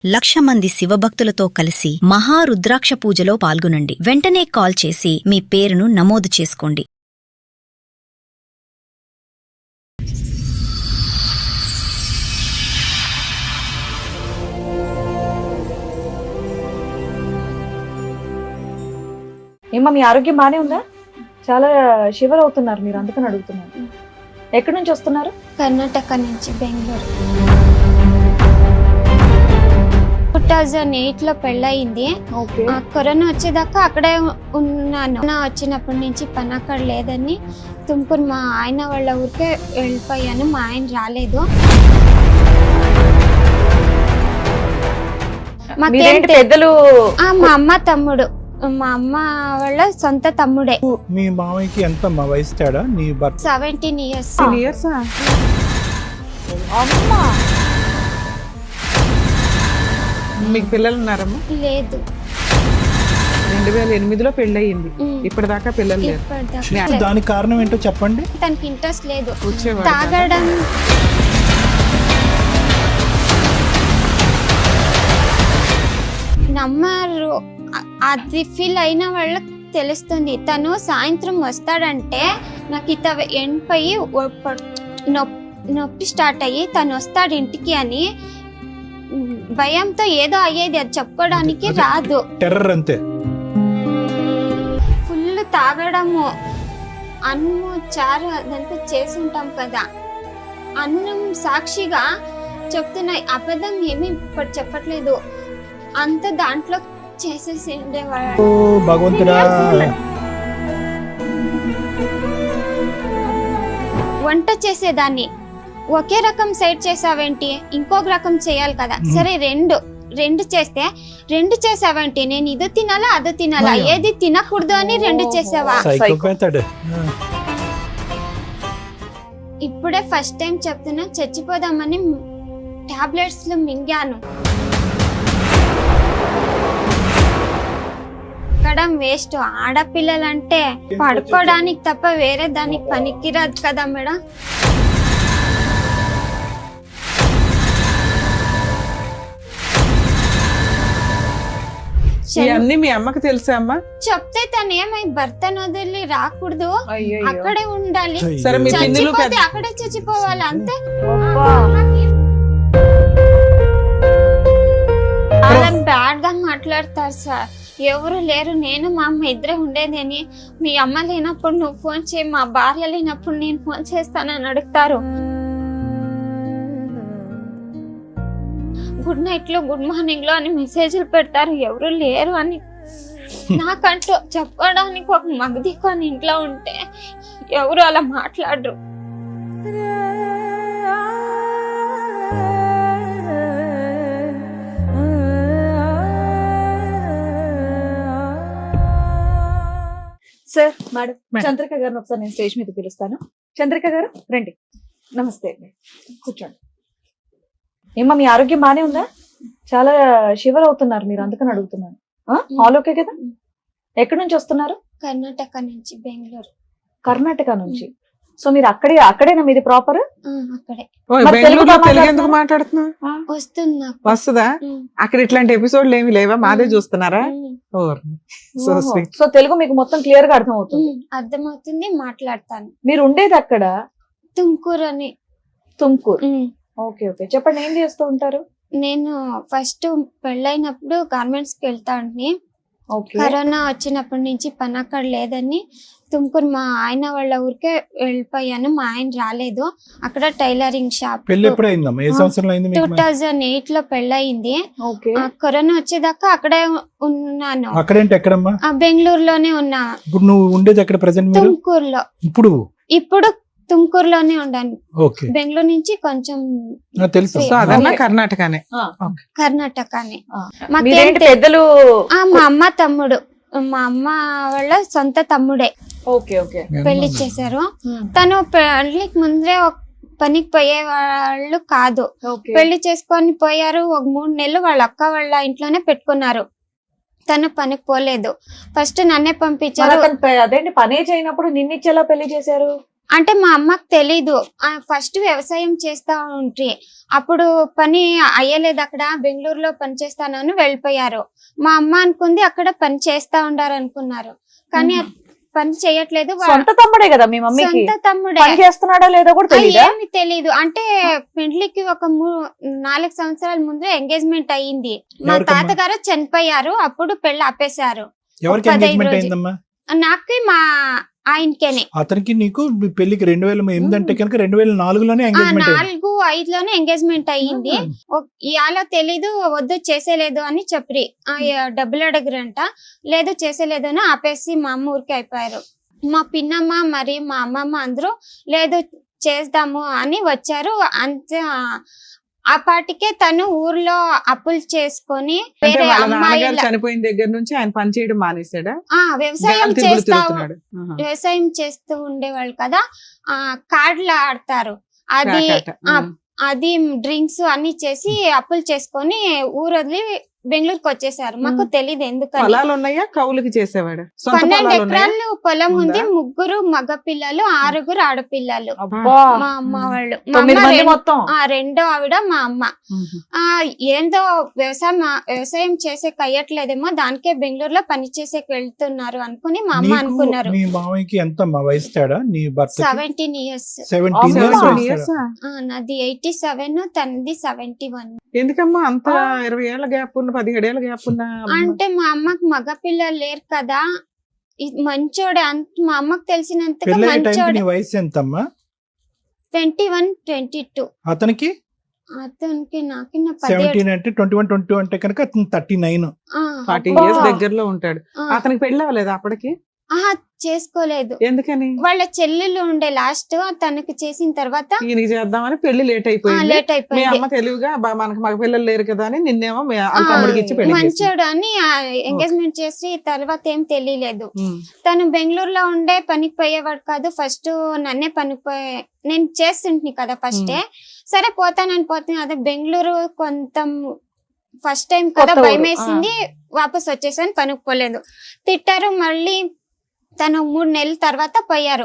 1,00,000 మంది శివభక్తులతో కలిసి మహారుద్రాక్ష పూజలో పాల్గొనండి. వెంటనే కాల్ చేసి మీ పేరును నమోదు చేసుకోండి. ఏమా మీ ఆరోగ్యం బానే ఉందా? చాలా షివర్ అవుతున్నారు మీరు, అందుకని అడుగుతున్నాను. ఎక్కడి నుంచి వస్తున్నారు? కర్ణాటక నుంచి బెంగళూరు. 2008లో పెళ్ళయింది. కరోనా వచ్చేదాకా అక్కడే ఉన్నాను. వచ్చినప్పటి నుంచి పని అక్కడ లేదని తుమ్కూరు మా ఆయన వాళ్ళ ఊరికే వెళ్ళిపోయాను. మా ఆయన రాలేదు. పెద్దలు మా అమ్మ తమ్ముడు, మా అమ్మ వాళ్ళ సొంత తమ్ముడే. మీ మామయ్యకి ఎంత వయసు తేడా? నీ భర్త 17 years. అమ్మా మీకు పిల్లలు ఉన్నారమ్మా? లేదు. 2008లో పెళ్ళయింది. ఇప్పటిదాకా పిల్లలు లేరు. దానికి కారణం ఏంటో చెప్పండి. తనకి ఇంట్రెస్ట్ లేదు వచ్చేవాడు తాగడం. నమ్మరు. అది ఫీల్ అయిన వాళ్ళకి తెలుస్తుంది. తను సాయంత్రం వస్తాడంటే నాకు ఇత ఎండిపోయి నొప్పి స్టార్ట్ అయ్యి తను వస్తాడు ఇంటికి అని భయంతో ఏదో అయ్యేది, అది చెప్పుకోవడానికి రాదు. టెర్రర్ అంతే. ఫుల్ తాగడము, అన్నము చారు అదంతా చేసి ఉంటాం కదా, అన్నం సాక్షిగా చెప్తున్నాయి, అబద్ధం ఏమీ ఇప్పుడు చెప్పట్లేదు. అంత దాంట్లో చేసేసి ఉండేవాడు. భగవంతుడా. వంట చేసేదాన్ని ఒకే రకం సైడ్ చేసావేంటి, ఇంకొక రకం చేయాలి కదా. సరే రెండు చేస్తే రెండు చేసావేంటి, నేను ఇది తినాలా అది తినాలా, ఏది తినకూడదు అని రెండు చేసావా? ఇప్పుడే ఫస్ట్ టైం చెప్తున్నా, చచ్చిపోదామని టాబ్లెట్స్ మింగాను. ఎక్కడం వేస్ట్. ఆడపిల్లలంటే పడుకోవడానికి తప్ప వేరే దానికి పనికిరాదు కదా మేడం. ఇవన్నీ మీ అమ్మకి తెలుసా అమ్మా? చెప్తే తను ఏమై భర్తను వదిలి రాకూడదు, అక్కడే ఉండాలి. సరే మీ పిన్నులు చచ్చిపోతే అక్కడే చచ్చిపోవాలి అంతే. చాలా బ్యాడ్ గా మాట్లాడతారు సార్. ఎవరు లేరు, నేను మా అమ్మ ఇద్దరే ఉండేదని. మీ అమ్మ లేనప్పుడు నువ్వు ఫోన్ చేయి, మా భార్య లేనప్పుడు నేను ఫోన్ చేస్తానని అడుగుతారు. గుడ్ నైట్ లో గుడ్ మార్నింగ్ లో అని మెసేజ్లు పెడతారు, ఎవరు లేరు అని. నాకంటూ చెప్పడానికి ఒక మగదిక్కు అని ఇంట్లో ఉంటే ఎవరు అలా మాట్లాడరు. సార్, మేడం, చంద్రిక గారిని ఒకసారి నేను స్టేజ్ మీద పిలుస్తాను. చంద్రిక గారు రండి. నమస్తే అండి, కూర్చోండి. ఏమా మీ ఆరోగ్యం బానే ఉందా? చాలా షివర్ అవుతున్నారు మీరు, అందుకని అడుగుతున్నాను. ఆల్ ఓకే కదా? ఎక్కడి నుంచి వస్తున్నారు? కర్ణాటక నుంచి బెంగళూరు. కర్ణాటక నుంచి. సో మీరు అక్కడేనా మీది ప్రాపర్? అక్కడే. బెంగళూరులో తెలుగు ఎందుకు మాట్లాడుతున్నా? వస్తున్నా. వస్తుందా? అక్కడ ఇట్లాంటి ఎపిసోడ్లు ఏమి లేవా? మాదే చూస్తున్నారా? సో తెలుగు మీకు మొత్తం క్లియర్ గా అర్థం అవుతుంది? అర్థమవుతుంది, మాట్లాడతాను. మీరు ఉండేది అక్కడ? తుమ్కూరు అని. తుమ్కూరు. ఓకే ఓకే, చెప్పండి, ఏం చేస్తూ ఉంటారు? నేను ఫస్ట్ పెళ్ళైనప్పుడు గార్మెంట్స్ కి వెళ్తాను. కరోనా వచ్చినప్పటి నుంచి పని అక్కడ లేదని తుమ్కూరు మా ఆయన వాళ్ళ ఊరికే వెళ్ళిపోయాను. మా ఆయన రాలేదు. అక్కడ టైలరింగ్ షాప్. 2008లో పెళ్ళయింది. కరోనా వచ్చేదాకా అక్కడే ఉన్నాను. బెంగళూరులోనే ఉన్నా. తుమ్కూరులో. ఇప్పుడు తుమ్కూరులోనే ఉండాను. బెంగళూరు నుంచి కొంచెం కర్ణాటకనే. పెద్దలు మా అమ్మ తమ్ముడు, మా అమ్మ వాళ్ళ సొంత తమ్ముడే. పెళ్లి చేశారు. తను పెళ్లికి ముందే పనికి పోయే వాళ్ళు కాదు. పెళ్లి చేసుకొని పోయారు. ఒక 3 నెలలు వాళ్ళ అక్క వాళ్ళ ఇంట్లోనే పెట్టుకున్నారు. తను పనికి పోలేదు. ఫస్ట్ నన్నే పంపించారు. అదేంటి పనే చేయనప్పుడు నిన్నిచ్చేలా పెళ్లి చేశారు? అంటే మా అమ్మకి తెలీదు. ఫస్ట్ వ్యవసాయం చేస్తా ఉంటే అప్పుడు పని అయ్యలేదు, అక్కడ బెంగళూరులో పని చేస్తానని వెళ్ళిపోయారు. మా అమ్మ అనుకుంది అక్కడ పని చేస్తా ఉండారు అనుకున్నారు, కానీ పని చేయట్లేదు. సొంత తమ్ముడే కదా మీ మమ్మీకి, సొంత తమ్ముడే. పని చేస్తున్నాడో లేదో కూడా తెలియదా? ఏమి తెలీదు. అంటే పెళ్లికి ఒక 4 సంవత్సరాల ముందు ఎంగేజ్మెంట్ అయ్యింది. మా ఎవరికమ్మా? తాతగారు చనిపోయారు, అప్పుడు పెళ్లి ఆపేశారు. ఎవరికి 15 ఎంగేజ్మెంట్ రోజులు. అయిందమ్మా? నాకు మా ఆయనకేనే అతనికి నీకు మీ పెళ్లికి 2008 అంటే కనుక 2004లోనే ఎంగేజ్మెంట్ అయింది. 4-5లోనే ఎంగేజ్మెంట్ అయ్యింది. ఇవాళ తెలీదు, వద్దు చేసేలేదు అని చెప్పి డబ్బులు అడగరంట, లేదు చేసేలేదు అని ఆపేసి మా అమ్మ ఊరికి అయిపోయారు. మా పిన్నమ్మ మరి మా అమ్మమ్మ అందరూ లేదు చేద్దాము అని వచ్చారు. అంతే ఆ పాటికే తను ఊర్లో అప్పులు చేసుకొని అంటే వేరే వాళ్ళ నాన్నగారు అమ్మాయిల చనిపోయిన దగ్గర నుంచి ఆయన పని చేయడం మానేశాడా? వ్యవసాయం గాలి తిరుగులు చేస్తా తిరుగుతున్నాడు. ఆహా. వ్యవసాయం చేస్తూ ఉండేవాళ్ళు కదా, కార్డులు ఆడతారు. అది కాకాట. అది డ్రింక్స్ అన్ని చేసి అప్పులు చేసుకొని ఊరు వదిలి బెంగళూరుకి వచ్చేసారు. మాకు తెలీదు ఎందుకని. పొలాలు ఉన్నాయా? కౌలుకి చేసేవాడు. సొంత 12 పొలాలు ఉన్నాయా? ఎకరాలు పొలం ఉంది, ఉందా? 3 మగ పిల్లలు, 6 ఆడపిల్లలు. అబ్బా, మా అమ్మ వాళ్ళు, మా 9 అమ్మ మంది మొత్తం. రెండో ఆవిడ మా అమ్మ. ఏందో వ్యవసాయం చేసే కయ్యట్లేదేమో, దానికే బెంగళూరులో పని చేసేకి వెళ్తున్నారు అనుకుని మా అమ్మ నీకు అనుకున్నారు. మీ మామయ్యకి ఎంత వయసు తేడా నీ భర్త? 17 years. 17 years 17 వయసు years తేడా. ఆ? నాది 87, తనది 71. ఎందుకమ్మా అంత 20 ఏళ్ల గ్యాప్ ఉన్న 17 ఏళ్ల గ్యాప్ ఉన్న అంటే మా అమ్మకి మగ పిల్లలు లేరు కదా, మంచోడే. మా అమ్మకి తెలిసినంతగా పెళ్ళయ్యే టైంకి మంచోడే. నీ వయసు ఎంతమ్మా? 21, 22. అతనికి అతనికి నాకిన్న 17 అంటే 21, 22 అంటే కనుక అతను 39. 40 అబ్బా. ఇయర్స్ దగ్గరలో ఉంటాడు. అతనికి పెళ్లి అవ్వలేదు అప్పటికి? చేసుకోలేదు. ఎందుకని? వాళ్ళ చెల్లెలు ఉండే లాస్ట్, తనకి చేసిన తర్వాత ఈయనకి చేద్దామని పెళ్లి లేట్ అయిపోయింది. లేట్ మీ అయిపోయింది. అమ్మ తెలివిగా మనకు మగ పిల్లలు లేరు కదా అని నిన్నేమో వాళ్ళ తమ్ముడికి ఇచ్చి పెళ్లి చేసింది. మంచోడు అని ఎంగేజ్మెంట్ చేసి తర్వాత ఏం తెలియలేదు. తను బెంగళూరులో ఉండే పనికి పోయేవాడు కాదు. ఫస్ట్ నన్నే నేను చేస్తుంటే కదా ఫస్టే, సరే పోతానని పోతాను. అదే బెంగళూరు కొంత ఫస్ట్ టైం కదా, కొత్త ఊరు. భయం వేసింది, వాపస్ వచ్చేసాను, పనికి పోలేదు. తిట్టారు. మళ్ళీ తను 3 నెలల తర్వాత పోయారు.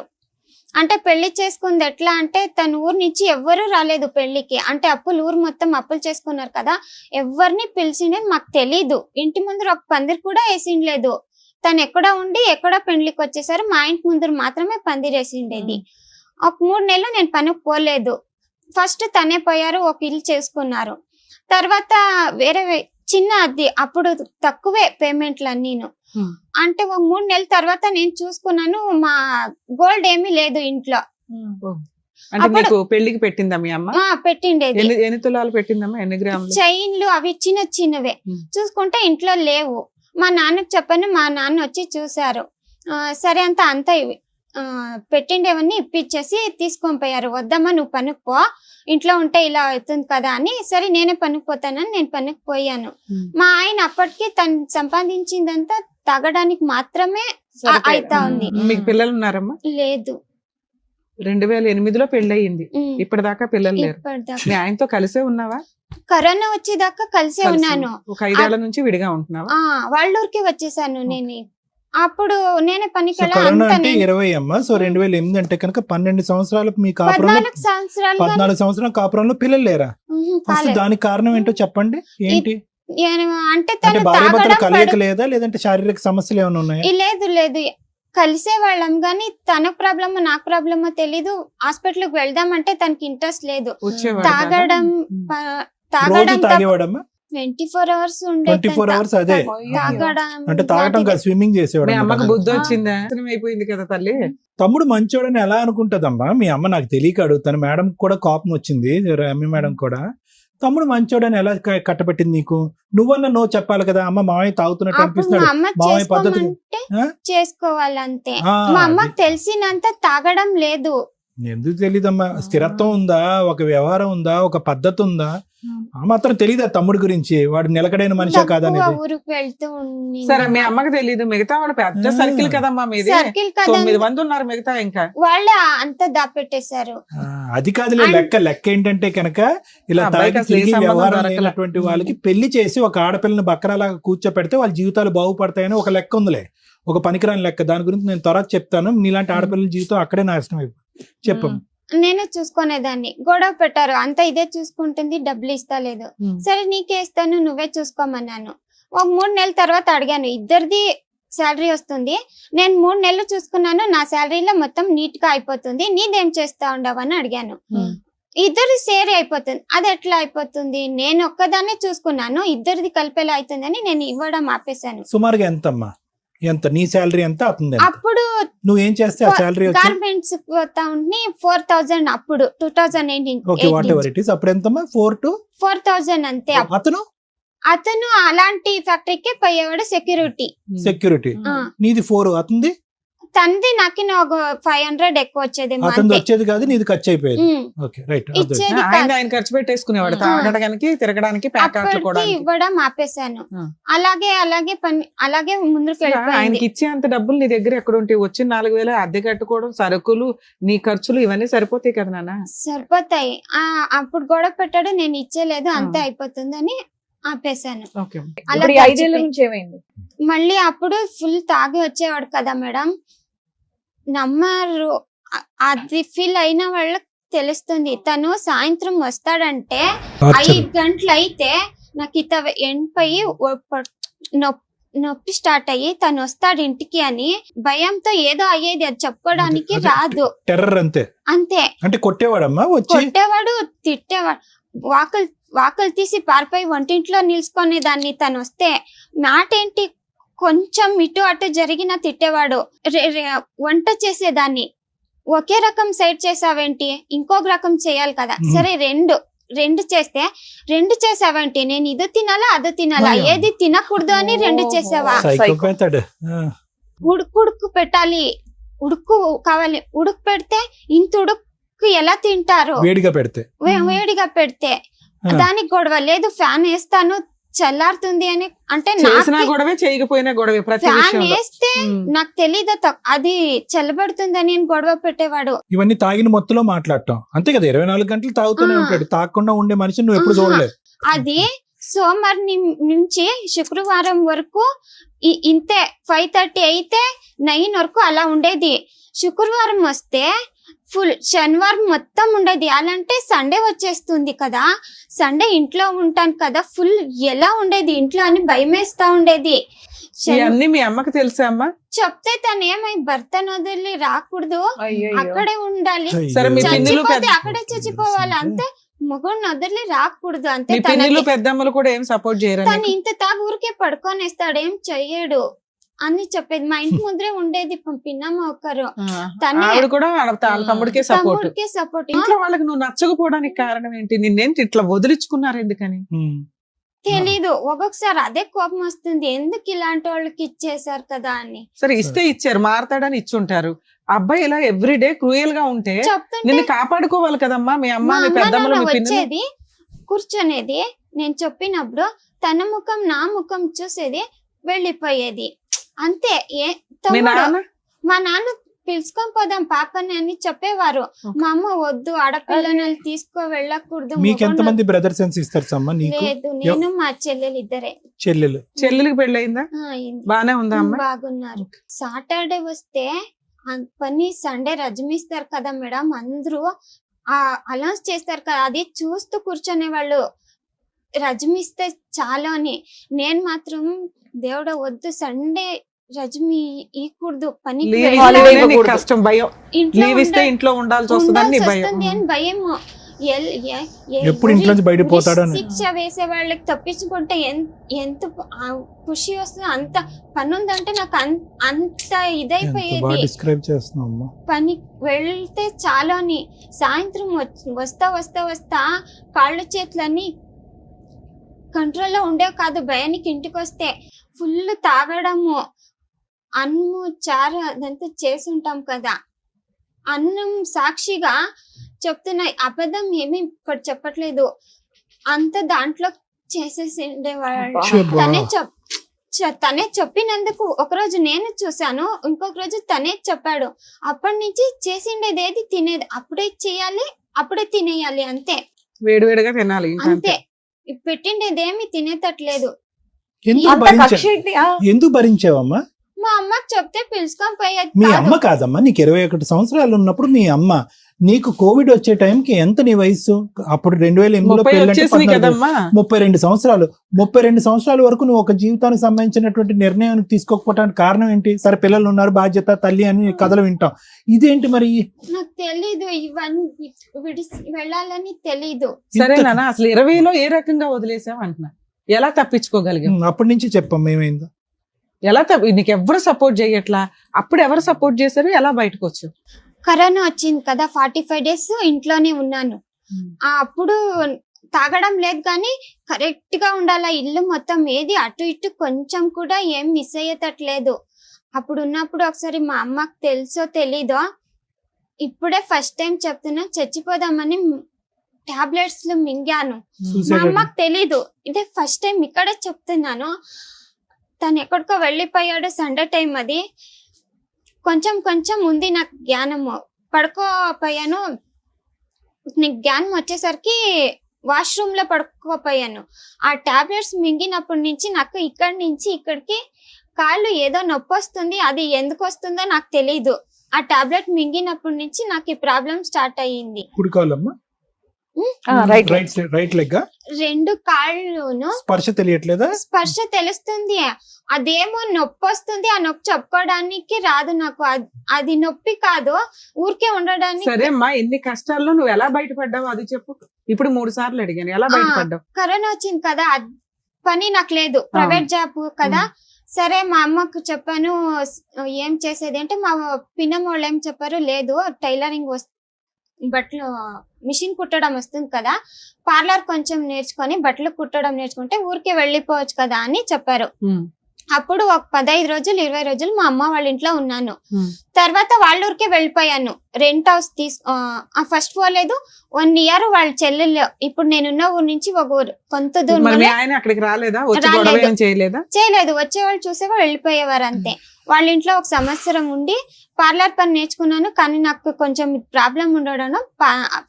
అంటే పెళ్లి చేసుకుంది ఎట్లా అంటే, తన ఊరు నుంచి ఎవ్వరూ రాలేదు పెళ్లికి. అంటే ఊరు మొత్తం అప్పులు చేసుకున్నారు కదా, ఎవరిని పిలిచిండేది మాకు తెలీదు. ఇంటి ముందర ఒక పందిరి కూడా వేసిండలేదు. తను ఎక్కడ ఉండి ఎక్కడో పెళ్లికి వచ్చేసారు. మా ఇంటి ముందర మాత్రమే పందిరి వేసిండేది. ఒక 3 నెలలు నేను పనికి పోలేదు. ఫస్ట్ తనే పోయారు, ఒక ఇల్లు చేసుకున్నారు. తర్వాత వేరే చిన్న అది అప్పుడు తక్కువే పేమెంట్లు అన్నీను. అంటే ఒక 3 నెలల తర్వాత నేను చూసుకున్నాను, మా గోల్డ్ ఏమీ లేదు ఇంట్లో. అంటే నీకు పెళ్లికి పెట్టిందా మీ అమ్మ? పెట్టిండేది. ఎన్ని తులాలు పెట్టిందమ్మా? ఎన్ని గ్రాములు? చైన్లు అవి చిన్నవే. చూసుకుంటే ఇంట్లో లేవు. మా నాన్నకి చెప్పాను, మా నాన్న వచ్చి చూసారు. సరే అంతా పెట్టిండేవన్నీ ఇప్పించేసి తీసుకొని పోయారు. వద్దమ్మా నువ్వు పనికి పో, ఇంట్లో ఉంటే ఇలా అవుతుంది కదా అని. సరే నేనే పనికి పోతానని నేను పనికి పోయాను. మా ఆయన అప్పటికి తను సంపాదించిందంతా తాగడానికి మాత్రమే అయితా ఉంది. మీకు పిల్లలు ఉన్నారమ్మా? లేదు. 2008లో పెళ్లి అయ్యింది. ఇప్పటిదాకా పిల్లలు లేరు. ఇప్పటిదాకా మీ ఆయనతో కలిసే ఉన్నావా? కరోనా వచ్చేదాకా కలిసే ఉన్నాను. ఒక 5 ఏళ్ల నుంచి విడిగా ఉంటున్నావా? వాళ్ళ ఊరికి వచ్చేసాను నేను. అప్పుడు నేనే పనికి కరోనా అంటే 20 అమ్మా. సో 2008 అంటే కనుక 12 సంవత్సరాలు మీ కాపురంలో 14 సంవత్సరాలు 14 సంవత్సరాల కాపురంలో పిల్లలు లేరా? అసలు దానికి కారణం ఏంటో చెప్పండి. ఏంటి అంటే అంటే తను భార్య భర్తలు తాగడం కలయిక లేదా, లేదంటే శారీరక సమస్యలు ఏమైనా ఉన్నాయా? లేదు కలిసే వాళ్ళం గానీ తనకు ప్రాబ్లమో నాకు ప్రాబ్లమో తెలీదు. హాస్పిటల్ కి వెళ్దామంటే తనకి ఇంట్రెస్ట్ లేదు. వచ్చేవాడు తాగడం రోజు తాగేవాడమ్మా? 24 hours 24 hours అదే అంటే తాగటం కాదు, స్విమ్మింగ్ చేసేవాడు. మీ అమ్మకు బుద్ధి వచ్చిందా? అయిపోయింది కదా తల్లి. తమ్ముడు మంచోడని ఎలా అనుకుంటదమ్మా మీ అమ్మ? నాకు తెలియక అడుగుతాను. మేడం కూడా కోపం వచ్చింది, రమ్య మేడం కూడా. తమ్ముడు మంచోడని ఎలా కట్టబెట్టింది నీకు? నువ్వన్నా నో చెప్పాలి కదా. అమ్మ మామయ్య తాగుతున్నట్టు అనిపిస్తాడు, మామయ్య పద్ధతి చేసుకోవాలంతే. మా అమ్మకి తెలిసినంత తాగడం లేదు. ఎందుకు తెలీదమ్మా? స్థిరత్వం ఉందా, ఒక వ్యవహారం ఉందా, ఒక పద్ధతి ఉందా? ఆ మాత్రం తెలీదా తమ్ముడి గురించి? వాడు నిలకడైన మనిషా కాదనేది. ఊరికి వెళ్తూ సరే మీ అమ్మకి తెలీదు. మిగతా వాడు పెద్ద సర్కిల్ కదమ్మా మీది. 9 మంది ఉన్నారు మిగతా. ఇంకా వాళ్ళు అంతా దాపెట్టేశారు. అది కాదులే లెక్క ఏంటంటే కనుక ఇలా తాగి తిరిగి వ్యవహారం లేనటువంటి వాళ్ళకి పెళ్లి చేసి ఒక ఆడపిల్లని బక్కరాలాగా కూర్చోపెడితే వాళ్ళ జీవితాలు బాగుపడతాయని ఒక లెక్క ఉందిలే, ఒక పనికిరాని లెక్క. దాని గురించి నేను త్వరగా చెప్తాను. నీలాంటి ఆడపిల్లల జీవితం అక్కడే నాశనం అయిపోయింది. చెప్పమ్మా. నేనే చూసుకునేదాన్ని. గొడవ పెట్టారు, అంత ఇదే చూసుకుంటుంది, డబ్బులు ఇస్తలేదు. సరే నీకే ఇస్తాను, నువ్వే చూసుకోమన్నాను. ఒక 3 నెలల తర్వాత అడిగాను, ఇద్దరిది శాలరీ వస్తుంది, నేను 3 నెలలు చూసుకున్నాను, నా శాలరీలో మొత్తం నీట్ గా అయిపోతుంది, నీదేం చేస్తా ఉండవని అడిగాను. ఇద్దరు షేర్ అయిపోతుంది. అది ఎట్లా అయిపోతుంది, నేను ఒక్కదాన్నే చూసుకున్నాను, ఇద్దరిది కలిపేలా అవుతుందని నేను ఇవ్వడం ఆపేశాను. సుమారుగా ఎంతమ్మా? ఎంత నీ శాలరీ ఎంత అవుతుంది? అప్పుడు నువ్వేం చేస్తే ఆ శాలరీ గార్మెంట్స్ పోతా ఉంటే 4,000 అప్పుడు 2018. Okay, what ever it is. అప్పుడు ఎంతమ్మా? 4,000 అంతే. అతను అలాంటి ఫ్యాక్టరీకే పోయేవాడు, సెక్యూరిటీ. నీది 4, అతనిది తంది నాకు ఒక 500 ఎక్కువ వచ్చేది. అతను వచ్చేది కాదు, నీది ఖర్చు అయిపోయేది. Okay, right. ఇచ్చేది ఆయన ఖర్చు పెట్టేసుకునేవాడు, తాగడానికి తిరగడానికి ప్యాకెట్లు కూడా ఇవ్వడం ఆపేశాను. అలాగే ముందుకు వెళ్ళిపోయింది. ఆయనకి ఇచ్చే అంత డబ్బులు నీ దగ్గర ఎక్కడ ఉంటాయి? వచ్చిన 4,000 అద్దె కట్టుకోవడం, సరుకులు, నీ ఖర్చులు ఇవన్నీ సరిపోతాయి కదా నాన్న? సరిపోతాయి. అప్పుడు గొడవ పెట్టాడు, నేను ఇచ్చేలేదు, అంతే అయిపోతుందని ఆపేశాను. ఇప్పుడు ఈ 5 ఏళ్ల నుంచి ఏమైంది? మళ్ళీ అప్పుడు ఫుల్ తాగి వచ్చేవాడు కదా మేడం, నమ్మరు. అది ఫీల్ అయిన వాళ్ళకి తెలుస్తుంది. తను సాయంత్రం వస్తాడంటే 5 గంటలు అయితే నాకు ఇత ఎండిపోయి నొప్పి స్టార్ట్ అయ్యి తను వస్తాడు ఇంటికి అని భయంతో ఏదో అయ్యేది, అది చెప్పుకోవడానికి రాదు. టెర్రర్ అంతే. అంటే కొట్టేవాడమ్మా, కొట్టేవాడు, తిట్టేవాడు, వాకలు తీసి పారిపోయి వంటింట్లో నిల్చుకునే దాన్ని. తను వస్తే మాట ఏంటి, కొంచెం ఇటు అటు జరిగిన తిట్టేవాడు. వంట చేసేదాన్ని, ఒకే రకం సైడ్ చేసావేంటి, ఇంకొక రకం చేయాలి కదా, సరే రెండు చేస్తే 2 చేసావేంటి, నేను ఇది తినాలా అది తినాలా, ఏది తినకూడదు అని 2 చేసావా, ఉడుకు పెట్టాలి, ఉడుకు కావాలి, ఉడుకు పెడితే ఇంత ఉడుకు ఎలా తింటారు, వేడిగా పెడితే దానికి గొడవ లేదు, ఫ్యాన్ వేస్తాను చల్లారుతుంది అని. అంటే ఫ్యాన్ వేస్తే నాకు తెలీదు అది చల్లబడుతుందని గొడవ పెట్టేవాడు. ఇవన్నీ తాగిన మొత్తంలో మాట్లాడటం అంతే కదా, 24 గంటలు తాగుతూనే ఉంటాడు. తాగకుండా ఉండే మనిషి నువ్వు ఎప్పుడు చూడలేదు. అది సోమవారం నుంచి శుక్రవారం వరకు ఇంతే, 5:30 అయితే 9 వరకు అలా ఉండేది. శుక్రవారం వస్తే ఫుల్, శనివారం మొత్తం ఉండేది. అలాంటే సండే వచ్చేస్తుంది కదా, సండే ఇంట్లో ఉంటాను కదా, ఫుల్ ఎలా ఉండేది ఇంట్లో అని భయమేస్తా ఉండేది. మీ అమ్మకి తెలుసా అమ్మా? చెప్తే తను ఏమై భర్తను వదిలి రాకూడదు, అక్కడే ఉండాలి, అక్కడే చచ్చిపోవాలి, అంతే, మొగుడిని వదిలి రాకూడదు, అంతే. పెద్దమ్మలు కూడా ఏం సపోర్ట్ చేయరు. తను ఇంత తాగు ఊరికే పడుకొనేస్తాడు, ఏం చెయ్యడు అని చెప్పేది. మా ఇంటి ముందరే ఉండేది పిన్నమ్మ ఒకరు, తమ్ముడికే సపోర్ట్. ఇంట్లో వాళ్ళకి నువ్వు నచ్చకపోవడానికి కారణం ఏంటి? నిన్నేంటి ఇట్లా వదిలించుకున్నారు ఎందుకని తెలీదు. ఒక్కొక్కసారి అదే కోపం వస్తుంది, ఎందుకు ఇలాంటి వాళ్ళకి ఇచ్చేసారు కదా అని. సరే ఇస్తే ఇచ్చారు, మారతాడని ఇచ్చుంటారు. అబ్బాయి ఇలా ఎవ్రీడే క్రూయల్ గా ఉంటే నిన్ను కాపాడుకోవాలి కదమ్మా మీ అమ్మ, మీ పెద్దమ్మలు. వచ్చేది కూర్చొనేది, నేను చెప్పినప్పుడు తన ముఖం నా ముఖం చూసేది, వెళ్ళిపోయేది, అంతే. మా నాన్న పిలుచుకొని పోదాం పాపని అని చెప్పేవారు. మా అమ్మ వద్దు, ఆడపిల్లని తీసుకో వెళ్ళకూడదు. మీకెంతమంది బ్రదర్స్ అండ్ సిస్టర్స్ అమ్మా? లేదు, నేను మా చెల్లెలు ఇద్దరే. చెల్లెలికి పెళ్ళయిందా? బానే ఉందా? బాగున్నారు. సాటర్డే వస్తే పని, సండే రజమిస్తారు కదా మేడం, అందరూ అనౌన్స్ చేస్తారు కదా, అది చూస్తూ కూర్చొనే వాళ్ళు, రజమిస్తే చాలు అని. నేను మాత్రం దేవుడ వద్దు, సండే రజమి ఈకూడదు, పనికి కష్టం, భయం, ఇంట్లో ఉండాల్సి వస్తుంది అని భయము. ఎప్పుడు ఇంట్లో నుంచి బయట పోతాడని శిక్ష వేసే వాళ్ళకి తప్పించుకుంటే ఎంత ఖుషి వస్తుందో, అంత పని ఉందంటే నాకు అంత ఇదైపోయేది. పని వెళ్తే చాలా అని. సాయంత్రం వస్తా కాళ్ళు చేతులన్నీ కంట్రోల్లో ఉండేవి కాదు. భయానికి ఇంటికి వస్తే ఫుల్ తాగడము, అన్నము చారు అదంతా చేసి ఉంటాం కదా, అన్నం సాక్షిగా చెప్తున్నాయి, అబద్ధం ఏమి ఇక్కడ చెప్పట్లేదు, అంత దాంట్లో చేసేసి ఉండేవాళ్ళు. తనే చెప్పినందుకు ఒకరోజు నేను చూసాను, ఇంకొక రోజు తనే చెప్పాడు. అప్పటి నుంచి చేసిండేది ఏది తినేది అప్పుడే చేయాలి, అప్పుడే తినేయాలి, అంతే. వేడివేడిగా తినాలి అంతే, పెట్టిండేదేమి తినేటట్లేదు. ఎందుకు భరించావమ్మా? మా అమ్మకి చెప్తే పిలుచుకొని పోయేది మీ కాదు. అమ్మ కాదమ్మా, నీకు 21 సంవత్సరాలు ఉన్నప్పుడు మీ అమ్మ, నీకు కోవిడ్ వచ్చే టైంకి ఎంత నీ వయసు? అప్పుడు 2008లో 30 వచ్చేసింది కదమ్మా. 32 సంవత్సరాలు. 32 సంవత్సరాల వరకు నువ్వు ఒక జీవితానికి సంబంధించినటువంటి నిర్ణయానికి తీసుకోకపోవడానికి కారణం ఏంటి? సరే పిల్లలు ఉన్నారు, బాధ్యత, తల్లి అని కథలు వింటాం. ఇదేంటి మరి? నాకు తెలీదు ఇవన్నీ విడిసి వెళ్ళాలని తెలీదు. సరే నాన్న, అసలు 20లో ఏ రకంగా వదిలేసావు అంటున్నా, ఎలా తప్పించుకోగలిగావు? అప్పటి నుంచి చెప్పమ్మా ఏమైందో. ఎలా నీకు ఎవరు సపోర్ట్ చేయట్లా? అప్పుడు ఎవరు సపోర్ట్ చేశారు? ఎలా బయటకు వచ్చావు? కరోనా వచ్చింది కదా, 45 days ఇంట్లోనే ఉన్నాను. అప్పుడు తాగడం లేదు కానీ కరెక్ట్ గా ఉండాలా, ఇల్లు మొత్తం ఏది అటు ఇటు కొంచెం కూడా ఏం మిస్ అయ్యేటట్లేదు. అప్పుడు ఉన్నప్పుడు ఒకసారి మా అమ్మకి తెలుసో తెలీదో, ఇప్పుడే ఫస్ట్ టైం చెప్తున్నా, చచ్చిపోదామని టాబ్లెట్స్ మింగాను. మా అమ్మకి తెలీదు, ఇదే ఫస్ట్ టైం ఇక్కడే చెప్తున్నాను. తను ఎక్కడికో వెళ్ళిపోయాడు, సండే టైం అది. కొంచెం కొంచెం ఉంది నాకు జ్ఞానము. పడుకోపోయాను, నీకు జ్ఞానం వచ్చేసరికి వాష్రూమ్ లో పడుకోపోయాను. ఆ టాబ్లెట్స్ మింగినప్పటి నుంచి నాకు ఇక్కడి నుంచి ఇక్కడికి కాళ్ళు ఏదో నొప్పి వస్తుంది, అది ఎందుకు వస్తుందో నాకు తెలీదు. ఆ టాబ్లెట్ మింగినప్పటి నుంచి నాకు ఈ ప్రాబ్లం స్టార్ట్ అయ్యింది. కుడికాలమ్మా, రైట్ రైట్ లెగ్, రెండు కాళ్ళును స్పర్శ తెలియట్లేదా? స్పర్శ తెలుస్తుంది, అదేమో నొప్పి వస్తుంది. ఆ నొప్పి చెప్పుకోవడానికి రాదు నాకు. అది నొప్పి కాదు, ఊరికే ఉండడానికి. సరే అమ్మా, ఎన్ని కష్టాల్లో నువ్వు ఎలా బయటపడ్డావు అది చెప్పు. ఇప్పుడు 3 సార్లు అడిగాను, ఎలా బయటపడ్డావు? కరోనా వచ్చింది కదా, పని నాకు లేదు, ప్రైవేట్ జాబ్ కదా. సరే మా అమ్మకు చెప్పాను ఏం చేసేది అంటే, మా పిన్నమ్మ వాళ్ళు ఏం చెప్పారు, లేదు టైలరింగ్ బట్టలు మిషన్ కుట్టడం వస్తుంది కదా, పార్లర్ కొంచెం నేర్చుకొని బట్టలు కుట్టడం నేర్చుకుంటే ఊరికే వెళ్ళిపోవచ్చు కదా అని చెప్పారు. అప్పుడు ఒక 15 రోజులు 20 రోజులు మా అమ్మ వాళ్ళ ఇంట్లో ఉన్నాను. తర్వాత వాళ్ళ ఊరికే వెళ్ళిపోయాను. రెంట్ హౌస్ ఫస్ట్ పోలేదు, 1 year వాళ్ళ చెల్లెళ్ళు, ఇప్పుడు నేనున్న ఊరు నుంచి ఒక ఊరు కొంత దూరం చేయలేదు. వచ్చేవాళ్ళు చూసేవాళ్ళు వెళ్ళిపోయేవారు అంతే. వాళ్ళ ఇంట్లో 1 సంవత్సరం ఉండి పార్లర్ పని నేర్చుకున్నాను. కానీ నాకు కొంచెం ప్రాబ్లం ఉండడం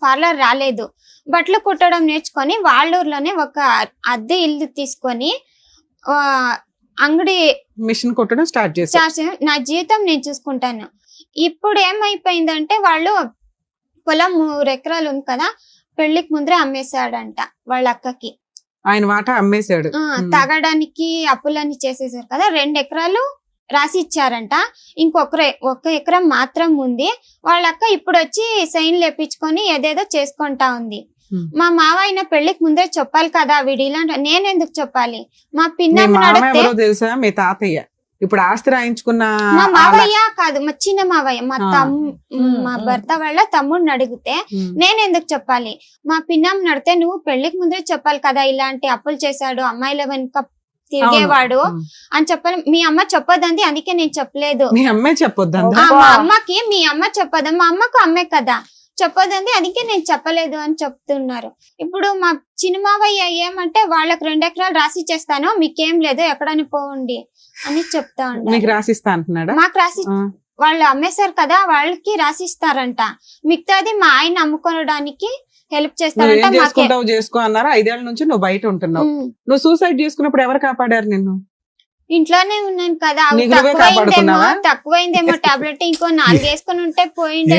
పార్లర్ రాలేదు. బట్టలు కుట్టడం నేర్చుకొని వాళ్ళ ఊర్లోనే ఒక అద్దె ఇల్లు తీసుకొని అంగడి మిషన్ కుట్టడం స్టార్ట్ చేశాను. నా జీవితం నేను చూసుకుంటాను. ఇప్పుడు ఏమైపోయిందంటే, వాళ్ళు పొలం 3 ఎకరాలు ఉంది కదా, పెళ్లికి ముందరే అమ్మేశాడంట వాళ్ళ అక్కకి. ఆయన వాటా అమ్మేశాడు. తాగడానికి అప్పులన్నీ చేసేసారు కదా, 2 ఎకరాలు రాసి ఇచ్చారంట. ఒక ఎకరం మాత్రం ఉంది. వాళ్ళ అక్క ఇప్పుడు వచ్చి సైన్ లేపించుకొని ఏదేదో చేసుకుంటా ఉంది. మా మావయ్య పెళ్లికి ముందే చెప్పాలి కదా, వీడిలా నేనెందుకు చెప్పాలి? మా పిన్న తెలుసా, మీ తాతయ్య ఇప్పుడు ఆస్తి రాయించుకున్న మా మావయ్య కాదు, మా చిన్న మావయ్య, మా భర్త వాళ్ళ తమ్ముడిని అడిగితే నేనెందుకు చెప్పాలి? మా పిన్నమ్మ నడితే నువ్వు పెళ్లికి ముందే చెప్పాలి కదా, ఇలాంటి అప్పులు చేశాడు, అమ్మాయిల వెనుక తిరిగేవాడు అని చెప్పాలి. మీ అమ్మ చెప్పొద్దంది, అందుకే నేను చెప్పలేదు. మీ అమ్మే చెప్పొద్దు, మా అమ్మకి మీ అమ్మ చెప్పొద్దు, మా అమ్మకు అమ్మే కదా చెప్పొద్దంది, అందుకే నేను చెప్పలేదు అని చెప్తున్నారు. ఇప్పుడు మా చిన్న మావయ్య ఏమంటే, వాళ్ళకి 2 ఎకరాలు రాసి చేస్తాను, మీకేం లేదు ఎక్కడని పోండి అని చెప్తా ఉంటారు. రాసిస్తా అంటున్నాడా? మాకు రాసి వాళ్ళు అమ్మేశారు కదా, వాళ్ళకి రాసిస్తారంట. మిగతాది మా ఆయన అమ్ముకోవడానికి హెల్ప్ చేస్తారంట. చేసుకో అన్నారు. 5 ఏళ్ల నుంచి నువ్వు బయట ఉంటున్నావు. నువ్వు సూసైడ్ చేసుకున్నప్పుడు ఎవరు కాపాడారు నిన్ను? ఇంట్లోనే ఉన్నాను కదా, తక్కువైందేమో టాబ్లెట్, ఇంకో 4 వేసుకుని ఉంటే పోయింది.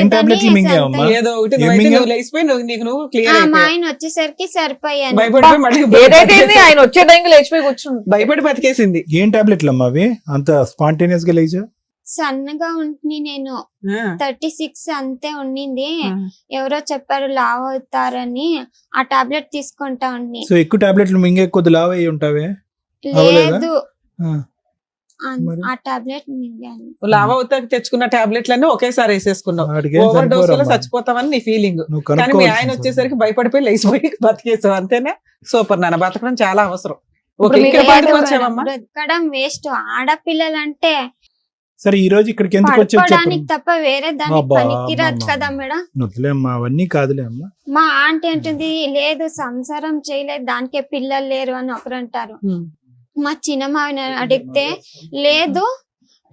మా ఆయన వచ్చేసరికి సరిపోయాను. ఆయన వచ్చే టైంకి లేచిపోయి కూర్చుంది, భయపడి బతికేసింది. ఏం టాబ్లెట్లు అమ్మా అవి? అంత స్పాంటేనియస్ గా లేచా? సన్నగా ఉంటుంది, నేను 36 అంతే ఉండింది. ఎవరో చెప్పారు లావ్ అవుతారని, ఆ టాబ్లెట్ తీసుకుంటా ఉండి. సో ఎక్కువ టాబ్లెట్లు మింగే కొద్ది లావ్ అయ్యి ఉంటావే? లేదు, ఆ టాబ్లెట్ మింగాను. లావ్ అవుతా తెచ్చుకున్న టాబ్లెట్లన్నీ ఒకేసారి వేసేసుకున్నావు. ఓవర్ డోస్ లో చచ్చిపోతావని నీ ఫీలింగ్. కానీ మీ ఆయన వచ్చేసరికి భయపడిపోయి లేచిపోయి బతికేసావు, అంతేనా? సూపర్ నాన్న, బతకడం చాలా అవసరం. బ్రతకడం వేస్ట్. ఆడపిల్లలంటే సరే ఈ రోజు ఇక్కడికి ఎందుకు వచ్చావు? తప్ప వేరే దానికి పనికిరాదు కదా మేడం. వదిలేమ్మా, అవన్నీ కాదులే అమ్మా. మా ఆంటీ అంటుంది, లేదు సంసారం చేయలేదు, దానికే పిల్లలు లేరు అని ఒకరు అంటారు. మా చిన్నమావిని అడిగితే, లేదు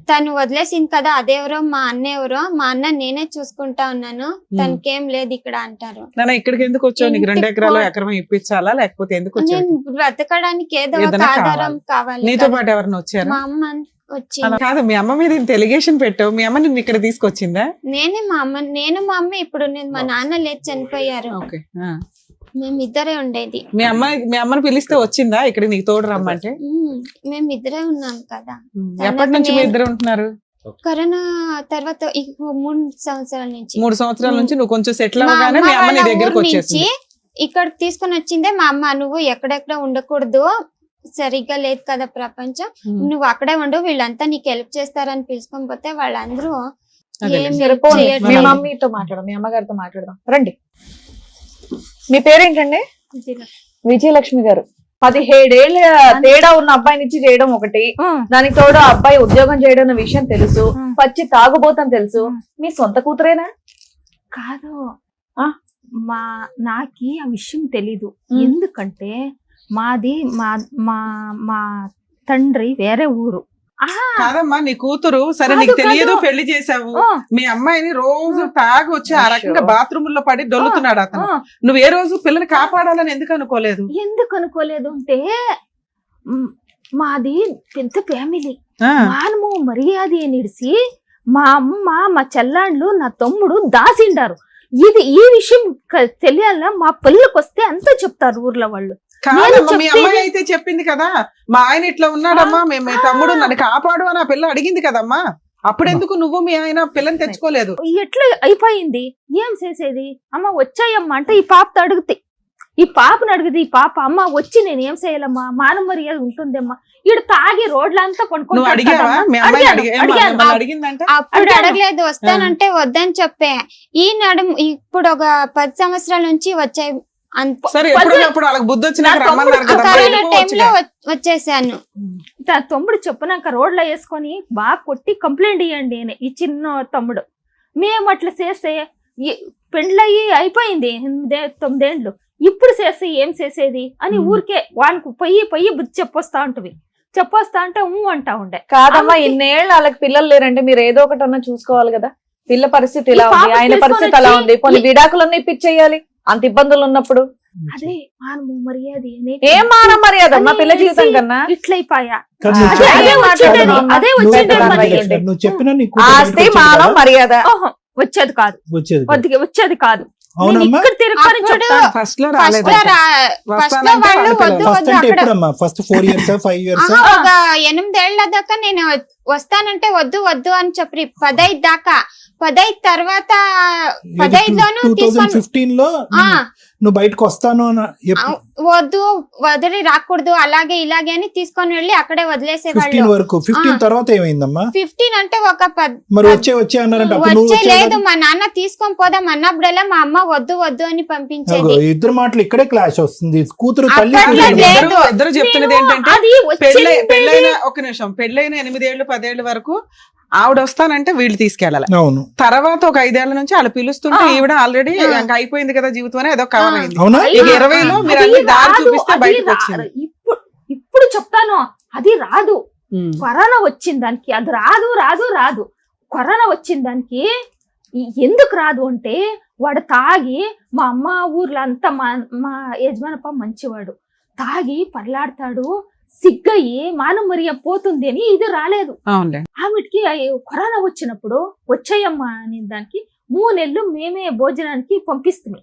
తను వదిలేసింది కదా, అదెవరో మా అన్న ఎవరో, మా అన్న నేనే చూసుకుంటా ఉన్నాను, తనకేం లేదు ఇక్కడ అంటారు. ఇక్కడికి ఎందుకు వచ్చావు? నీకు 2 ఎకరాలు ఎకరం ఇప్పించాలా, లేకపోతే ఎందుకు? నేను బ్రతకడానికి ఏదో ఒక ఆధారం కావాలి. నీతో పాటు ఎవరైనా వచ్చారు? మా అమ్మ వచ్చింది. అలా కాదు, మీ అమ్మ మీద ఇంత ఎలిగేషన్ పెట్టావు, మీ అమ్మ నిన్ను ఇక్కడ తీసుకొచ్చిందా? నేను మా అమ్మ ఇప్పుడు మా నాన్న లేదు, చనిపోయారు. ఓకే. మేమిద్దరే ఉండేది. మీ అమ్మని పిలిస్తే వచ్చిందా ఇక్కడ నీకు తోడు రమ్మంటే? మేమిద్దరే ఉన్నాం కదా. ఎప్పటి నుంచి మీ ఇద్దరు ఉంటున్నారు? కరోనా తర్వాత 3 సంవత్సరాల నుంచి. 3 సంవత్సరాల నుంచి నువ్వు కొంచెం సెటిల్ అవ్వగానే మీ అమ్మ నీ దగ్గరకు వచ్చేసింది. ఇక్కడ తీసుకొని వచ్చిందే మా అమ్మ. నువ్వు ఎక్కడెక్కడ ఉండకూడదు, సరిగ్గా లేదు కదా ప్రపంచం, నువ్వు అక్కడే ఉండు, వీళ్ళంతా నీకు హెల్ప్ చేస్తారని పిలుచుకొని పోతే వాళ్ళందరూ మీ మమ్మీతో మాట్లాడదాం, మీ అమ్మగారితో మాట్లాడదాం రండి. మీ పేరేంటండి? విజయలక్ష్మి గారు. 17 ఏళ్ళ తేడా ఉన్న అబ్బాయిని ఇచ్చి చేయడం ఒకటి, దానికి తోడు అబ్బాయి ఉద్యోగం చేయడం అన్న విషయం తెలుసు, పచ్చి తాగుబోతం తెలుసు. మీ సొంత కూతురేనా? కాదు, నాకి ఆ విషయం తెలీదు. ఎందుకంటే మాది మా తండ్రి వేరే ఊరు. కాదమ్మా, నీ కూతురు సరే నీకు తెలియదు, పెళ్లి చేసావు, మీ అమ్మాయిని రోజు తాగి వచ్చి ఆ రకంగా బాత్రూమ్ లో పడి దొల్లుతున్నాడు అతను. నువ్వు ఏ రోజు పిల్లని కాపాడాలని ఎందుకు అనుకోలేదు? అంటే మాది పెద్ద ఫ్యామిలీ, మానము మర్యాద నిడిసి మా అమ్మ, మా చెల్లాండ్లు, నా తమ్ముడు దాసిండారు. ఈ విషయం తెలియాలా? మా పిల్లలకు వస్తే అంతా చెప్తారు ఊర్లో వాళ్ళు. కాదమ్మా, మీ అమ్మాయి అయితే చెప్పింది కదా, మా ఆయన ఇట్లా ఉన్నాడమ్మా, మీ తమ్ముడు నన్ను కాపాడు అని ఆ పిల్ల అడిగింది కదమ్మా. అప్పుడెందుకు నువ్వు మీ ఆయన పిల్లని తెచ్చుకోలేదు? ఎట్లా అయిపోయింది? ఏం చేసేది? అమ్మ వచ్చాయమ్మా అంటే ఈ పాపతో అడుగుతాయి, ఈ పాపను అడిగితే ఈ పాప అమ్మ వచ్చి నేను ఏం చేయాలమ్మా, మాన మర్యాద ఉంటుందమ్మా. ఈడు తాగి రోడ్లంతా అప్పుడు అడగలేదు, వస్తానంటే వద్దని చెప్పే. ఈ నడుము ఇప్పుడు ఒక 10 సంవత్సరాల నుంచి వచ్చాయి. వచ్చేసాను. తమ్ముడు చెప్పినాక రోడ్లో వేసుకొని బాగా కొట్టి కంప్లైంట్ ఇవ్వండి అని ఈ చిన్న తమ్ముడు. మేము అట్లా చేస్తే పెండ్లయ్యి అయిపోయింది 9 ఏళ్ళు, ఇప్పుడు చేస్తే ఏం చేసేది అని ఊరికే వానికి పొయ్యి బుద్ధి చెప్పొస్తా ఉంటుంది. చెప్పొస్తా అంటే అంటా ఉండే. కాదమ్మా, ఇన్నేళ్ళు వాళ్ళకి పిల్లలు లేరంటే మీరు ఏదో ఒకటి అన్నా చూసుకోవాలి కదా. పిల్ల పరిస్థితి ఇలా ఉంది, ఆయన పరిస్థితి అలా ఉంది, కొన్ని విడాకులన్నీ ఇప్పించేయాలి అంత ఇబ్బందులు ఉన్నప్పుడు. అదే మానము మర్యాద. ఏం మానవ మర్యాద మా పిల్ల జీవితం కన్నా ఇట్లయిపోయా. ఆస్తి మానవ మర్యాద వచ్చేది కాదు, వచ్చేది కాదు. ఫస్ట్ లో ఫస్ట్ 4 years 5 years 8 ఏళ్ల దాకా నేను వస్తానంటే వద్దు అని చెప్పి 15 దాకా. 15 తర్వాత 15లోను 2015 లో నువ్వు బయటకు వస్తాను వద్దు, వదిలి రాకూడదు, అలాగే ఇలాగే అని తీసుకొని వెళ్ళి అక్కడే వదిలేసేవాళ్ళు. 15 తర్వాత ఏమైందమ్మా? 15 అంటే ఒక వచ్చే అన్నారంటే వచ్చే లేదు, మా నాన్న తీసుకొని పోదాం అన్నప్పుడల్లా మా అమ్మ వద్దు అని పంపించేది. ఇద్దరు మాటలు ఇక్కడే క్లాష్ వస్తుంది. కూతురు తల్లి ఇద్దరు చెప్తున్నది ఏంటంటే పెళ్ళైన 8 ఏళ్ళు 10 ఏళ్ళ వరకు ఆవిడ వస్తానంటే వీళ్ళు తీసుకెళ్ళాలి. అవును. తర్వాత ఒక 5 ఏళ్ల నుంచి వాళ్ళు పిలుస్తుంటే ఈవిడ ఆల్రెడీ అయిపోయింది కదా జీవితం అని ఏదో కవర్ అయింది. 20లో మీరు అన్ని దారి చూపిస్తే బయటకు వచ్చింది. ఇప్పుడు చెప్తాను, అది రాదు. కరోనా వచ్చింది దానికి, అది రాదు. కరోనా వచ్చింది దానికి ఎందుకు రాదు అంటే వాడు తాగి, మా అమ్మ ఊర్లో అంతా మా యజమానప్ప మంచివాడు, తాగి పర్లాడతాడు, సిగ్గయి మానమర్య పోతుంది అని ఇది రాలేదు. ఆవిడికి కరోనా వచ్చినప్పుడు వచ్చాయమ్మా అని దానికి 3 నెలలు మేమే భోజనానికి పంపిస్తుంది.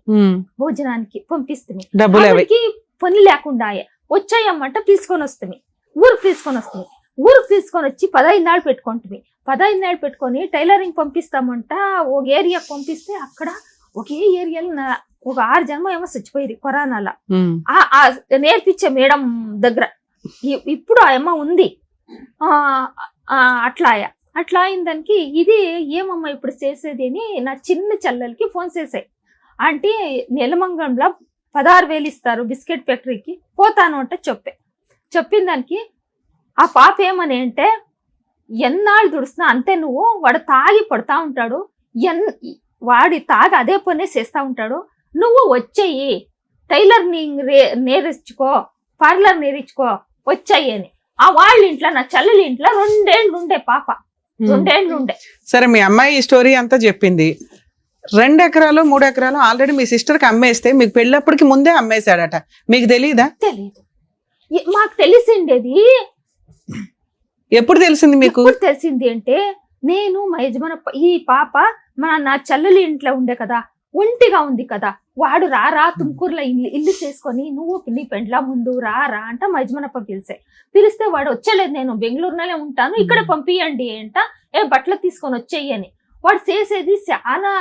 ఆవిడికి పని లేకుండా వచ్చాయమ్మంట తీసుకొని వస్తుంది. ఊరికి తీసుకొని వచ్చి 15 నాళ్ళు పెట్టుకుంటుంది. 15 నాళ్ళు పెట్టుకొని టైలరింగ్ పంపిస్తామంట. ఒక ఏరియా పంపిస్తే అక్కడ ఒకే ఏరియాలో ఒక 6 జన్మ ఏమో చచ్చిపోయింది కరోనాలో. నేర్పించే మేడం దగ్గర ఇప్పుడు ఆ అమ్మ ఉంది. అట్లా అయిన దానికి ఇది ఏమమ్మా ఇప్పుడు చేసేది అని నా చిన్న చెల్లెలకి ఫోన్ చేసాయి. అంటే నెలమంగంలో 16,000 ఇస్తారు బిస్కెట్ ఫ్యాక్టరీకి, పోతాను అంటే చెప్పిన దానికి ఆ పాప ఏమని అంటే, ఎన్నాళ్ళు దుడుస్తున్నా అంతే, నువ్వు వాడు తాగి పడతా ఉంటాడు, వాడి తాగి అదే పనే చేస్తా ఉంటాడు, నువ్వు వచ్చేయి టైలర్ నేర్చుకో, పార్లర్ నేర్చుకో వచ్చాయి అని. ఆ వాళ్ళ ఇంట్లో నా చెల్లెలి ఇంట్లో 2 ఏళ్ళు ఉండే పాప, 2 ఏళ్ళు ఉండే. సరే, మీ అమ్మాయి ఈ స్టోరీ అంతా చెప్పింది. 2 ఎకరాలు 3 ఎకరాలు ఆల్రెడీ మీ సిస్టర్ కి అమ్మేస్తే మీకు పెళ్ళప్పటికి ముందే అమ్మేశాడట, మీకు తెలీదా? తెలీదు. మాకు తెలిసిండేది ఎప్పుడు తెలిసింది మీకు? ఎప్పుడు తెలిసింది అంటే నేను మా యజమాని ఈ పాప నా చెల్లెలి ఇంట్లో ఉండే కదా, ఒంటిగా ఉంది కదా, వాడు రా తుమ్కూరులో ఇల్లు చేసుకొని నువ్వు నీ పెండ్లా ముందు రా అంట మా యజమానప్ప పిలిస్తే వాడు వచ్చలేదు, నేను బెంగళూరులోనే ఉంటాను, ఇక్కడ పంపియండి అంట, బట్టలు తీసుకొని వచ్చేయని. వాడు చేసేది చాలా.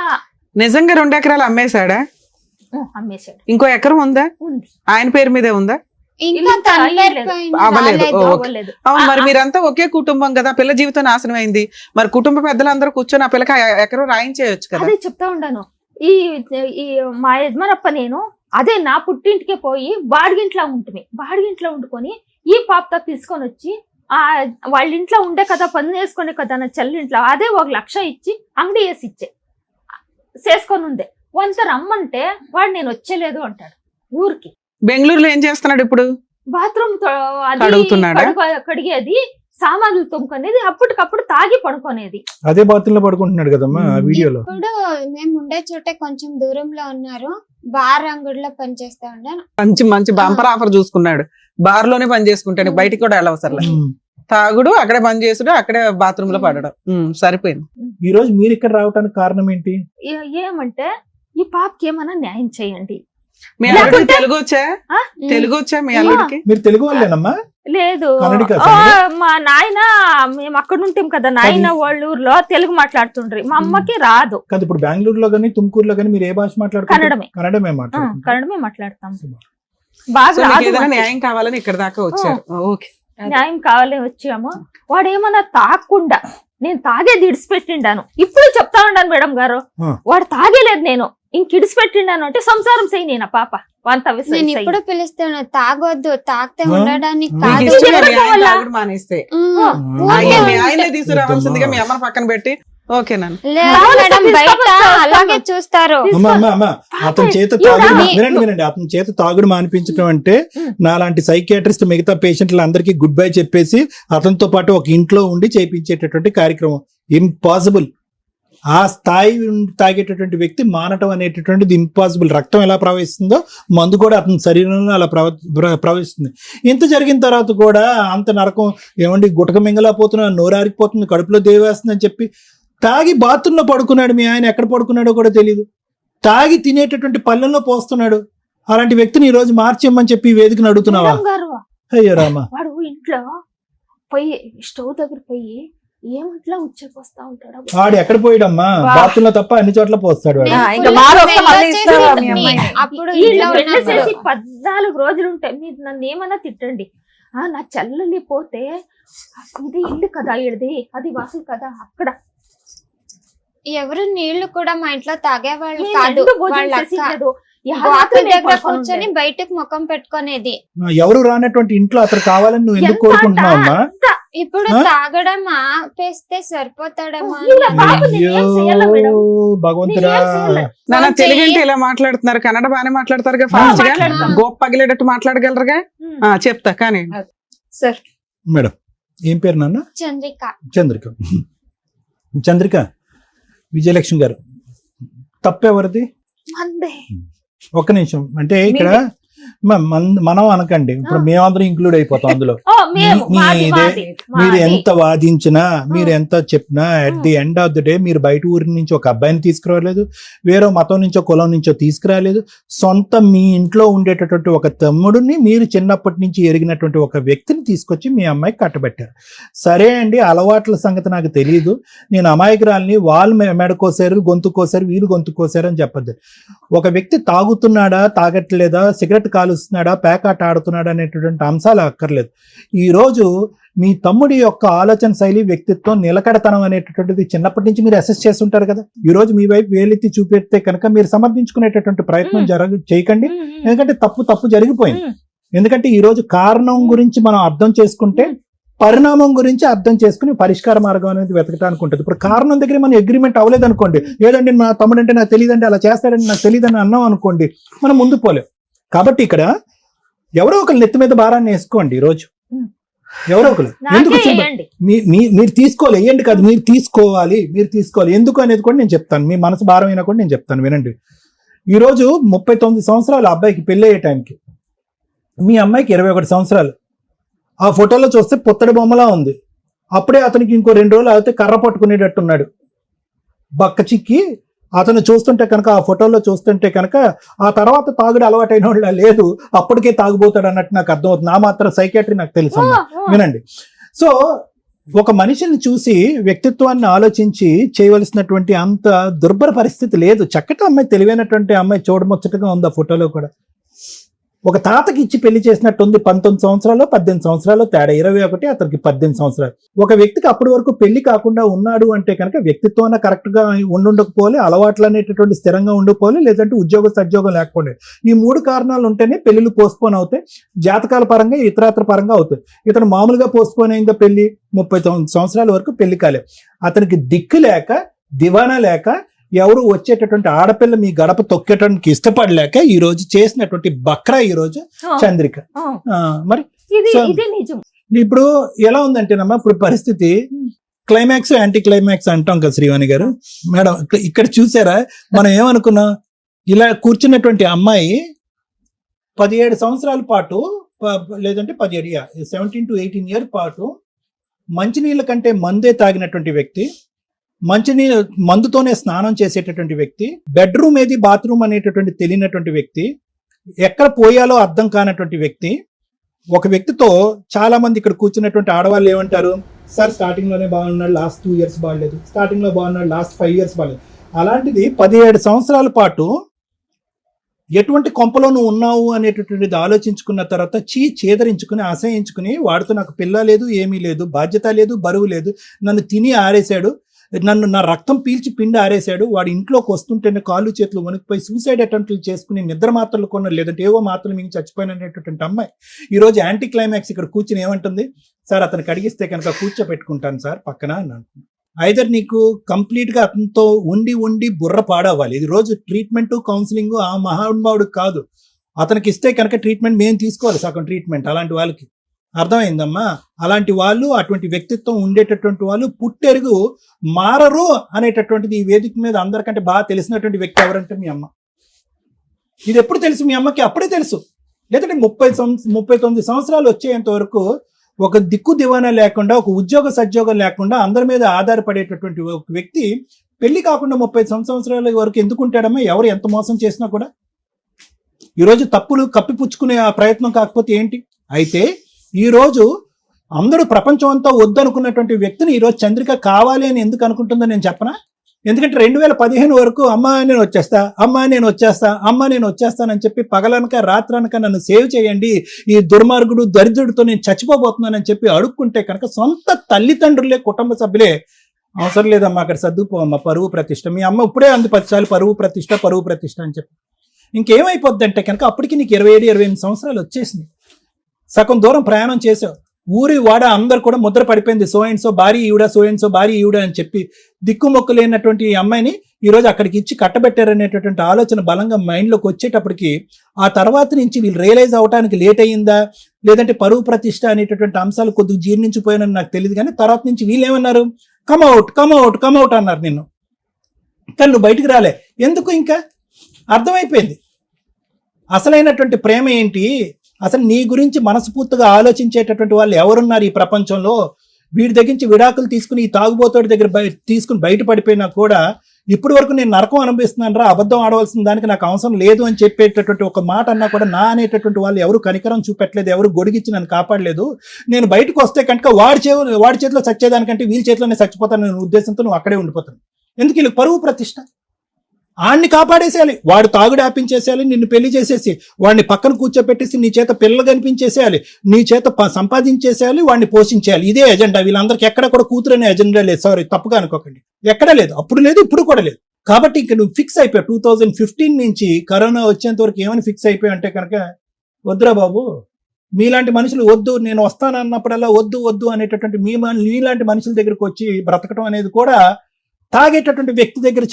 నిజంగా 2 ఎకరాలు అమ్మేశాడా? అమ్మేశాడు. ఇంకో ఎకరం ఉందా? ఉంది. ఆయన పేరు మీదే ఉందా? ఇంకా తన పేరు పైన అవ్వలేదు. రాలేదు. అవ్వలేదు. అవును, మరి మీరంతా ఒకే కుటుంబం కదా, పిల్ల జీవితం నాశనం అయింది. మరి కుటుంబ పెద్దలందరూ కూర్చొని ఆ పిల్లకి ఎకరం రాయించేయచ్చు కదా. అదే చెప్తా ఉండాను. ఈ మా యజమానప్ప నేను అదే నా పుట్టింటికే పోయి బాడిగింట్లో వండుకొని ఈ పాపతో తీసుకొని వచ్చి వాళ్ళ ఇంట్లో ఉండే కదా, పని చేసుకునే కదా నా చెల్లింట్లో, అదే 1 లక్ష ఇచ్చి అంగడి వేసి చేసుకొని ఉందే. వంత రమ్మంటే వాడు నేను వచ్చేలేదు అంటాడు ఊరికి. బెంగళూరులో ఏం చేస్తున్నాడు ఇప్పుడు? బాత్రూమ్ కడుగుతున్నాడా? కడిగేది, సామాన్లు తొమ్ముకునేది, అప్పటికప్పుడు తాగి పడుకునేది. అదే బాత్రూమ్ లో పడుకుంటున్నాడు కదమ్మా ఆ వీడియోలో. ఇప్పుడు మేము ఉండే చోటే కొంచెం దూరంలో ఉన్నారు, బార్ అంగడిలో పనిచేస్తా ఉన్నాను. మంచి బంపర్ ఆఫర్ చూసుకున్నాడు. బార్ లోనే పని చేసుకుంటాడు, బయటికి కూడా వెళ్ళవసరం. తాగుడు, అక్కడే పని చేసుడు, అక్కడే బాత్రూమ్ లో పడడం, సరిపోయింది. ఈ రోజు మీరు ఇక్కడ రావడానికి కారణం ఏంటి? ఏమంటే ఈ పాపకి ఏమన్నా న్యాయం చేయండి. మీ అల్లుడికి తెలుగు వచ్చా మీ అల్లుడికి? మీరు తెలుగు వాళ్ళేనమ్మా? లేదు, కన్నడికా? మా నాయన మేము అక్కడ ఉంటాం కదా, నాయన వాళ్ళ ఊర్లో తెలుగు మాట్లాడుతుండ్రి, మా అమ్మకి రాదు. కాదు, ఇప్పుడు బెంగళూరులో గానీ తుమ్కూరులో గానీ మీరు ఏ భాష మాట్లాడుతున్నారు? కన్నడమే మాట్లాడతాం. బాగా ఏదైనా న్యాయం కావాలని ఇక్కడ దాకా వచ్చారు. ఓకే, న్యాయం కావాలని వచ్చాము. వాడు ఏమన్నా తాగకుండా నేను తాగేది ఇడిచిపెట్టిండాను. ఇప్పుడు చెప్తా ఉన్నాను మేడం గారు, వాడు తాగేలేదు, నేను ఇంకిడిచిపెట్టిండాను అంటే సంసారం చేయి నేను పాప వంత. నేను ఇప్పుడు పిలుస్తాను, తాగొద్దు, తాగితే ఉండడానికి మీకు కాదు. ఇష్టమే మీ ఆయన తాగుడు మానేస్తే మీ ఆయనే తీసుకురావాల్సిందిగా మీ అమ్మని పక్కన పెట్టి. ఓకేనా? లేదు మేడం, బయట అలాగే చూస్తారు. అతని చేత తాగుడు వినండి, అతని చేత తాగుడు మానిపించడం అంటే నాలాంటి సైకియాట్రిస్ట్ మిగతా పేషెంట్లు అందరికీ గుడ్ బై చెప్పేసి అతనితో పాటు ఒక ఇంట్లో ఉండి చేయించేటటువంటి కార్యక్రమం. ఇంపాసిబుల్. ఆ స్థాయి తాగేటటువంటి వ్యక్తి మానటం అనేటటువంటిది ఇంపాసిబుల్. రక్తం ఎలా ప్రవహిస్తుందో మందు కూడా అతని శరీరంలో అలా ప్రవహిస్తుంది. ఇంత జరిగిన తర్వాత కూడా అంత నరకం ఏమండి, గుటక మింగలేకపోతున్నా, నోరారిపోతుంది, కడుపులో దేవేస్తుంది అని చెప్పి తాగి బాత్రూంలో పడుకున్నాడు. మీ ఆయన ఎక్కడ పడుకున్నాడో కూడా తెలియదు. తాగి తినేటటువంటి పళ్ళెంలో పోస్తున్నాడు. అలాంటి వ్యక్తిని ఈ రోజు మార్చేయమని చెప్పి వేదికను అడుగుతున్నావా? అయ్యో రామా. వాడు ఇంట్లో పోయి స్టవ్ దగ్గర పోయి ఏమంట్లా ఉచ్చేకొస్తా ఉంటాడు. వాడు ఎక్కడ పోయాడమ్మా? బాత్రూంలో తప్ప అన్ని చోట్ల పోస్తాడు. అప్పుడు 14 రోజులు ఉంటాయి. మీరు నన్ను ఏమన్నా తిట్టండి, నా చెల్లెలి పోతే ఇది ఇల్లు కదా, ఇడిది అది వాసు కదా, అక్కడ ఎవరు నీళ్లు కూడా మా ఇంట్లో తాగేవాళ్ళు కాదు. కూర్చొని బయటకు ముఖం పెట్టుకునేది. ఎవరు రానటువంటి ఇంట్లో అతను కావాలని నువ్వు ఎందుకు కోరుకుంటున్నావమ్మా? ఇప్పుడు తాగడం ఆపేస్తే సరిపోతాడేమో. భగవంతుడా, తెలుగు అంటే ఇలా మాట్లాడుతున్నారు, కన్నడ బాగానే మాట్లాడతారుగా, ఫాస్ట్ గా గోప్ పగిలేటట్టు మాట్లాడగలరుగా. చెప్తా కానీ సార్. మేడం ఏం పేరు నాన్న? చంద్రిక విజయలక్ష్మి గారు. తప్పెవరిది? ఒక్క నిమిషం. అంటే ఇక్కడ మనం అనకండి, ఇప్పుడు మేమందరం ఇంక్లూడ్ అయిపోతాం అందులో. మీరు ఎంత వాదించినా, మీరు ఎంత చెప్పినా, at the end of the day మీరు బయట ఊరి నుంచి ఒక అబ్బాయిని తీసుకురాలేదు, వేరే మతం నుంచో కులం నుంచో తీసుకురాలేదు. సొంత మీ ఇంట్లో ఉండేటటువంటి ఒక తమ్ముడిని, మీరు చిన్నప్పటి నుంచి ఎరిగినటువంటి ఒక వ్యక్తిని తీసుకొచ్చి మీ అమ్మాయికి కట్టబెట్టారు. సరే అండి, అలవాట్ల సంగతి నాకు తెలియదు, నేను అమాయకురాల్ని, వాళ్ళు మెడ కోసారు, గొంతు కోసారు, వీళ్ళు గొంతు కోసారు అని చెప్పద్దు. ఒక వ్యక్తి తాగుతున్నాడా, తాగట్లేదా, సిగరెట్ కాలుస్తున్నాడా, పేకాట ఆడుతున్నాడా అనేటువంటి అంశాలు అక్కర్లేదు. ఈ రోజు మీ తమ్ముడి యొక్క ఆలోచన శైలి, వ్యక్తిత్వం, నిలకడతనం అనేటటువంటిది చిన్నప్పటి నుంచి మీరు అసెస్ చేస్తుంటారు కదా. ఈ రోజు మీ వైపు వేలెత్తి చూపెడితే కనుక మీరు సమర్థించుకునేటటువంటి ప్రయత్నం చేయకండి. ఎందుకంటే తప్పు జరిగిపోయింది. ఎందుకంటే ఈ రోజు కారణం గురించి మనం అర్థం చేసుకుంటే పరిణామం గురించి అర్థం చేసుకుని పరిష్కార మార్గం అనేది వెతకడానికి ఉంటుంది. ఇప్పుడు కారణం దగ్గర మనం అగ్రిమెంట్ అవ్వలేదు అనుకోండి, ఏదండి మా తమ్ముడు అంటే నాకు తెలియదండి, అలా చేస్తాడండి నాకు తెలియదని అన్నాం అనుకోండి, మనం ముందు పోలేం. కాబట్టి ఇక్కడ ఎవరో ఒకరు నెత్తి మీద భారాన్ని వేసుకోండి. ఈ రోజు ఎవరో ఒకరు ఎందుకు మీరు తీసుకోవాలి, వేయండి కాదు, మీరు తీసుకోవాలి. ఎందుకు అనేది కూడా నేను చెప్తాను. మీ మనసు భారం అయినా కూడా నేను చెప్తాను, వినండి. ఈరోజు 39 సంవత్సరాలు అబ్బాయికి పెళ్ళి అయ్యే టైంకి, మీ అమ్మాయికి 21 సంవత్సరాలు. ఆ ఫోటోలో చూస్తే పుత్తడి బొమ్మలా ఉంది. అప్పుడే అతనికి ఇంకో 2 రోజులు అయితే కర్ర పట్టుకునేటట్టున్నాడు. బక్క చిక్కి అతను చూస్తుంటే కనుక, ఆ ఫోటోలో చూస్తుంటే కనుక ఆ తర్వాత తాగుడు అలవాటైన వాళ్ళ లేదు, అప్పటికే తాగుబోతాడు అన్నట్టు నాకు అర్థమవుతుంది. నా మాత్రం సైకాట్రీ నాకు తెలుసు. వినండి. సో ఒక మనిషిని చూసి వ్యక్తిత్వాన్ని ఆలోచించి చేయవలసినటువంటి అంత దుర్భర పరిస్థితి లేదు. చక్కటి అమ్మాయి, తెలివైనటువంటి అమ్మాయి, చూడముచ్చటగా ఉంది ఆ ఫోటోలో కూడా. ఒక తాతకి ఇచ్చి పెళ్లి చేసినట్టుంది. 19 సంవత్సరాలు 18 సంవత్సరాలు తేడా, 21, అతనికి 18 సంవత్సరాలు. ఒక వ్యక్తికి అప్పటి వరకు పెళ్లి కాకుండా ఉన్నాడు అంటే కనుక వ్యక్తిత్వాన్ని కరెక్ట్ గా ఉండకపోలే, అలవాట్లు అనేటటువంటి స్థిరంగా ఉండిపోలే, లేదంటే ఉద్యోగ సద్యోగం లేకపోలే. ఈ 3 కారణాలు ఉంటేనే పెళ్లిళ్ళు పోస్ట్పోన్ అవుతాయి. జాతకాల పరంగా, ఇతరాత్ర పరంగా అవుతాయి. ఇతను మామూలుగా పోస్ట్పోన్ అయిందో పెళ్లి 39 సంవత్సరాల వరకు పెళ్లి కాలే. అతనికి దిక్కు లేక, దివానా లేక, ఎవరు వచ్చేటటువంటి ఆడపిల్ల మీ గడప తొక్కేటానికి ఇష్టపడలేక ఈ రోజు చేసినటువంటి బక్రా ఈ రోజు చంద్రిక. మరి ఇప్పుడు ఎలా ఉందంటేనమ్మా, ఇప్పుడు పరిస్థితి క్లైమాక్స్ యాంటీ క్లైమాక్స్ అంటాం కదా శ్రీవాణి గారు. మేడం ఇక్కడ చూసారా, మనం ఏమనుకున్నాం, ఇలా కూర్చున్నటువంటి అమ్మాయి 17 సంవత్సరాల పాటు, లేదంటే 17 to 18 ఇయర్ పాటు మంచినీళ్ళ కంటే మందే తాగినటువంటి వ్యక్తి, మందుతోనే స్నానం చేసేటటువంటి వ్యక్తి, బెడ్రూమ్ ఏది బాత్రూమ్ అనేటటువంటి తెలియనటువంటి వ్యక్తి, ఎక్కడ పోయాలో అర్థం కానటువంటి వ్యక్తి. ఒక వ్యక్తితో చాలా మంది ఇక్కడ కూర్చున్నటువంటి ఆడవాళ్ళు ఏమంటారు, సార్ స్టార్టింగ్ లోనే బాగున్నాడు, లాస్ట్ 2 years బాగలేదు, స్టార్టింగ్ లో బాగున్నాడు, లాస్ట్ 5 years బాగలేదు. అలాంటిది 17 సంవత్సరాల పాటు ఎటువంటి కొంపలో నువ్వు ఉన్నావు అనేటటువంటిది ఆలోచించుకున్న తర్వాత చేదరించుకుని, అసహించుకుని, వాడితో నాకు పిల్ల లేదు, ఏమీ లేదు, బాధ్యత లేదు, బరువు లేదు, నన్ను తిని ఆరేశాడు, నా రక్తం పీల్చి పిండి ఆరేశాడు, వాడి ఇంట్లోకి వస్తుంటేనే కాళ్ళు చేతులు వణికిపోయి సూసైడ్ అటెంప్ట్లు చేసుకుని నిద్ర మాత్రలు కొన్న, లేదంటే ఏవో మాత్రలు మించి చచ్చిపోయినటువంటి అమ్మాయి ఈరోజు యాంటీ క్లైమాక్స్ ఇక్కడ కూర్చుని ఏమంటుంది, సార్ అతనికి అడిగిస్తే కనుక కూర్చోపెట్టుకుంటాను సార్ పక్కన అని అంటుంది. ఐదర్ నీకు కంప్లీట్ గా అతనితో ఉండి బుర్ర పాడవ్వాలి. ఇది రోజు ట్రీట్మెంట్, కౌన్సిలింగ్ ఆ మహానుభావుడికి కాదు, అతనికి ఇస్తే కనుక ట్రీట్మెంట్ మేము తీసుకోవాలి, సగం ట్రీట్మెంట్. అలాంటి వాళ్ళకి అర్థమైందమ్మా. అలాంటి వాళ్ళు, అటువంటి వ్యక్తిత్వం ఉండేటటువంటి వాళ్ళు పుట్టెరుగు మారరు అనేటటువంటిది ఈ వేదిక మీద అందరికంటే బాగా తెలిసినటువంటి వ్యక్తి ఎవరంటే మీ అమ్మ. ఇది ఎప్పుడు తెలుసు మీ అమ్మకి? అప్పుడే తెలుసు. లేదంటే 39 సంవత్సరాలు వచ్చేంత వరకు ఒక దిక్కు దివానా లేకుండా, ఒక ఉద్యోగ సద్యోగం లేకుండా అందరి మీద ఆధారపడేటటువంటి ఒక వ్యక్తి పెళ్లి కాకుండా 30 సంవత్సరాల వరకు ఎందుకుంటాడమ్మా? ఎవరు ఎంత మోసం చేసినా కూడా. ఈరోజు తప్పులు కప్పిపుచ్చుకునే ఆ ప్రయత్నం కాకపోతే ఏంటి? అయితే ఈరోజు అందరూ ప్రపంచం అంతా వద్దనుకున్నటువంటి వ్యక్తిని ఈరోజు చంద్రిక కావాలి అని ఎందుకు అనుకుంటుందో నేను చెప్పనా? ఎందుకంటే 2015 వరకు అమ్మా నేను వచ్చేస్తానని చెప్పి పగలనక రాత్రనక నన్ను సేవ్ చేయండి, ఈ దుర్మార్గుడు దరిద్రుడితో నేను చచ్చిపోబోతున్నానని చెప్పి అడుక్కుంటే కనుక సొంత తల్లిదండ్రులే, కుటుంబ సభ్యులే అవసరం లేదమ్మా అక్కడ సర్దుపోమ్మా, పరువు ప్రతిష్ట. మీ అమ్మ ఇప్పుడే అంది 10 సార్లు పరువు ప్రతిష్ట అని చెప్పి. ఇంకేమైపోద్ది అంటే కనుక అప్పటికి నీకు 27-28 సంవత్సరాలు వచ్చేసింది. సగం దూరం ప్రయాణం చేసావు, ఊరి వాడ అందరు కూడా ముద్ర పడిపోయింది, సో అండ్ సో భారీ ఈవిడ అని చెప్పి దిక్కుమొక్కు లేనటువంటి ఈ అమ్మాయిని ఈరోజు అక్కడికి ఇచ్చి కట్టబెట్టారనేటటువంటి ఆలోచన బలంగా మైండ్లోకి వచ్చేటప్పటికి ఆ తర్వాత నుంచి వీళ్ళు రియలైజ్ అవడానికి లేట్ అయ్యిందా, లేదంటే పరువు ప్రతిష్ట అనేటటువంటి అంశాలు కొద్దిగా జీర్ణించిపోయానని నాకు తెలియదు. కానీ తర్వాత నుంచి వీళ్ళు ఏమన్నారు, కమ్అవుట్ అన్నారు నిన్ను. కానీ నువ్వు బయటికి రాలే. ఎందుకు? ఇంకా అర్థమైపోయింది అసలైనటువంటి ప్రేమ ఏంటి, అసలు నీ గురించి మనస్ఫూర్తిగా ఆలోచించేటటువంటి వాళ్ళు ఎవరున్నారు ఈ ప్రపంచంలో. వీడి దగ్గర నుంచి విడాకులు తీసుకుని ఈ తాగుబోతోడి దగ్గర తీసుకుని బయటపడిపోయినా కూడా ఇప్పటి వరకు నేను నరకం అనుభవిస్తున్నాను రా, అబద్ధం ఆడవలసిన దానికి నాకు అవసరం లేదు అని చెప్పేటటువంటి ఒక మాట అన్నా కూడా నా అనేటటువంటి వాళ్ళు ఎవరు కనికరం చూపెట్టలేదు, ఎవరు గొడిగిచ్చి నన్ను కాపాడలేదు. నేను బయటకు వస్తే కనుక వాడి చేతిలో చచ్చేదానికంటే వీళ్ళ చేతిలోనే చచ్చిపోతాను అనే ఉద్దేశంతో నువ్వు అక్కడే ఉండిపోతాను. ఎందుకు? వీళ్ళకి పరువు ప్రతిష్ట. ఆడిని కాపాడేసేయాలి, వాడు తాగుడు ఆపించేసేయాలి, నిన్ను పెళ్లి చేసేసి వాడిని పక్కన కూర్చోపెట్టేసి నీ చేత పిల్లలు కనిపించేసేయాలి, నీ చేత సంపాదించేసేయాలి, వాడిని పోషించేయాలి. ఇదే ఎజెండా. వీళ్ళందరికీ ఎక్కడ కూడా కూతురు అనే ఎజెండా లేదు. సారీ, తప్పుగా అనుకోకండి, ఎక్కడ లేదు, అప్పుడు లేదు, ఇప్పుడు కూడా లేదు. కాబట్టి ఇంక నువ్వు ఫిక్స్ అయిపోయావు. 2015 నుంచి కరోనా వచ్చేంత వరకు ఏమని ఫిక్స్ అయిపోయావు అంటే కనుక, వద్దురా బాబు, మీలాంటి మనుషులు వద్దు, నేను వస్తాను అన్నప్పుడల్లా వద్దు అనేటటువంటి మీలాంటి మనుషుల దగ్గరికి వచ్చి బ్రతకడం అనేది కూడా తాగేటటువంటి వ్యక్తి దగ్గర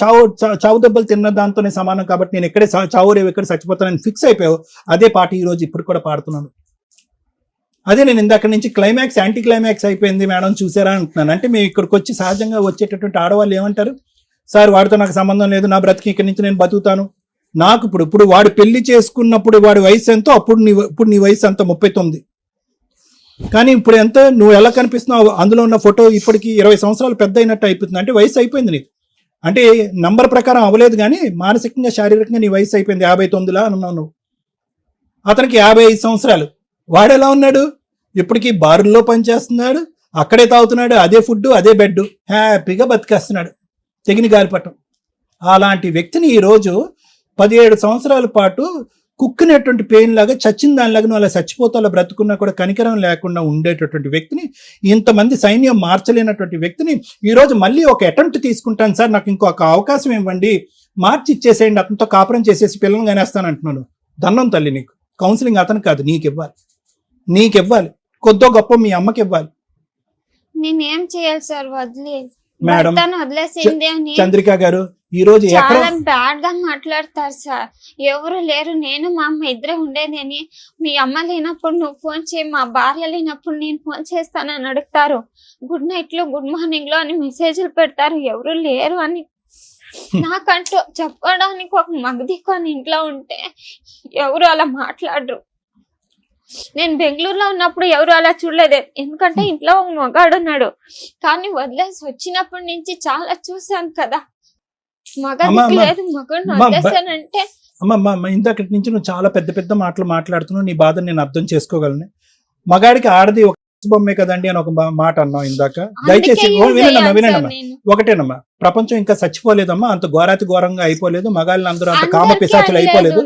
చావు దెబ్బలు తిన్న దాంతోనే సమానం. కాబట్టి నేను ఎక్కడే చావు రేవు ఎక్కడ చచ్చిపోతానని ఫిక్స్ అయిపోయావు. అదే పాట ఈరోజు ఇప్పుడు కూడా పాడుతున్నాను. అదే నేను ఇందాక నుంచి క్లైమాక్స్ యాంటీ క్లైమాక్స్ అయిపోయింది మేడం చూసారా అంటున్నాను. అంటే మేము ఇక్కడికి వచ్చి సహజంగా వచ్చేటటువంటి ఆడవాళ్ళు ఏమంటారు, సార్ వాడితో నాకు సంబంధం లేదు, నా బ్రతికి ఇక్కడి నుంచి నేను బతుకుతాను. నాకు ఇప్పుడు వాడు పెళ్లి చేసుకున్నప్పుడు వాడి వయసు ఎంతో, ఇప్పుడు నీ వయసు అంత 39. కానీ ఇప్పుడు ఎంత నువ్వు ఎలా కనిపిస్తున్నావు, అందులో ఉన్న ఫోటో ఇప్పటికి 20 సంవత్సరాలు పెద్ద అయినట్టు అయిపోతుంది. అంటే వయసు అయిపోయింది నీకు. అంటే నంబర్ ప్రకారం అవ్వలేదు కానీ మానసికంగా శారీరకంగా నీ వయసు అయిపోయింది. 59లా అన్నావు నువ్వు. అతనికి 55 సంవత్సరాలు. వాడు ఎలా ఉన్నాడు? ఇప్పటికీ బారుల్లో పనిచేస్తున్నాడు, అక్కడే తాగుతున్నాడు, అదే ఫుడ్ అదే బెడ్, హ్యాపీగా బతికేస్తున్నాడు తెగిన గాలిపటం. అలాంటి వ్యక్తిని ఈరోజు 17 సంవత్సరాల పాటు కుక్కినటువంటి పెయిన్ లాగా చచ్చిన దానిలాగా నువ్వు అలా చచ్చిపోతా అలా బ్రతుకున్నా కూడా కనికరం లేకుండా ఉండేటటువంటి వ్యక్తిని, ఇంతమంది సైన్యం మార్చలేనటువంటి వ్యక్తిని ఈరోజు మళ్ళీ ఒక అటెంప్ట్ తీసుకుంటాను సార్, నాకు ఇంకొక అవకాశం ఇవ్వండి, మార్చి ఇచ్చేసేయండి, అతనితో కాపురం చేసేసి పిల్లల్ని కానేస్తాను అంటున్నాను. దండం తల్లి నీకు. కౌన్సిలింగ్ అతను కాదు, నీకు ఇవ్వాలి, కొద్దో గొప్ప మీ అమ్మకి ఇవ్వాలి. నేనేం చేయాలి సార్? మేడం వదిలేసింది అని చంద్రిక గారు ఈ రోజు చాలా బ్యాడ్ గా మాట్లాడతారు సార్. ఎవరు లేరు, నేను మా అమ్మ ఇద్దరే ఉండేదని. మీ అమ్మ లేనప్పుడు నువ్వు ఫోన్ చేయి, మా భార్య లేనప్పుడు నేను ఫోన్ చేస్తానని అడుగుతారు. గుడ్ నైట్ లో గుడ్ మార్నింగ్ లో అని మెసేజ్లు పెడతారు. ఎవరు లేరు అని నాకంటూ చెప్పడానికి ఒక మగదికొని ఇంట్లో ఉంటే ఎవరు అలా మాట్లాడరు. నేను బెంగళూరులో ఉన్నప్పుడు ఎవరు అలా చూడలేదు, ఎందుకంటే ఇంట్లో ఒక మగాడు ఉన్నాడు. కానీ వదిలేసి వచ్చినప్పటి నుంచి చాలా చూసాను కదా, మగదికి లేదు, మగడిని వదిలేసానంటే. అమ్మ ఇంతకటి నుంచి నువ్వు చాలా పెద్ద పెద్ద మాటలు మాట్లాడుతున్నావు, నీ బాధ నేను అర్థం చేసుకోగలను. మగాడికి ఆడది ఒక బొమ్మే కదండి అని ఒక మాట అన్నావు ఇందాక. దయచేసి వినండమ్మా, ఒకటేనమ్మా, ప్రపంచం ఇంకా చచ్చిపోలేదమ్మా, అంత ఘోరాతి ఘోరంగా అయిపోలేదు, మగాళ్ళని అందరూ అంత కామ పిశాచులు అయిపోలేదు.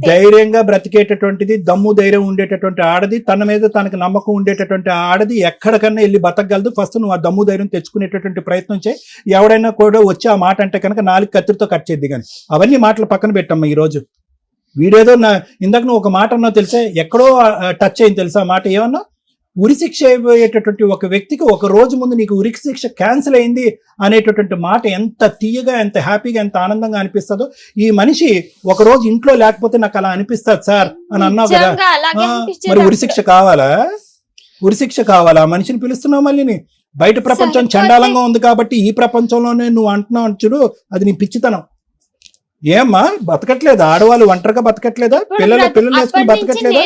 ధైర్యంగా బ్రతికేటటువంటిది, దమ్ము ధైర్యం ఉండేటటువంటి ఆడది, తన మీద తనకు నమ్మకం ఉండేటటువంటి ఆడది ఎక్కడికన్నా వెళ్ళి బతకగలదు. ఫస్ట్ నువ్వు ఆ దమ్ము ధైర్యం తెచ్చుకునేటటువంటి ప్రయత్నం చేయి. ఎవడైనా కూడా వచ్చి ఆ మాట అంటే కనుక 4 కత్తిరితో కట్ చేద్ది. కానీ అవన్నీ మాటలు పక్కన పెట్టమ్మా. ఈ రోజు వీడేదో ఇందాక నువ్వు ఒక మాట అన్నావు తెలుసా, ఎక్కడో టచ్ అయింది తెలుసా మాట. ఏమన్నా ఉరిశిక్ష అయిపోయేటటువంటి ఒక వ్యక్తికి ఒక రోజు ముందు నీకు ఉరిశిక్ష క్యాన్సిల్ అయింది అనేటటువంటి మాట ఎంత తీయగా, ఎంత హ్యాపీగా, ఎంత ఆనందంగా అనిపిస్తుందో. ఈ మనిషి ఒక రోజు ఇంట్లో లేకపోతే నాకు అలా అనిపిస్తుంది సార్ అని అన్నావు కదా. మరి ఉరిశిక్ష కావాలా? ఉరిశిక్ష కావాలా? మనిషిని పిలుస్తున్నావు మళ్ళీ. బయట ప్రపంచం చండాలంగా ఉంది కాబట్టి ఈ ప్రపంచంలోనే నువ్వు అంటున్నావు చూడు, అది నీ పిచ్చితనం. ఏమ్మా బతకట్లేదా? ఆడవాళ్ళు ఒంటరిగా బతకట్లేదా? పిల్లలు వేసుకుని బతకట్లేదా?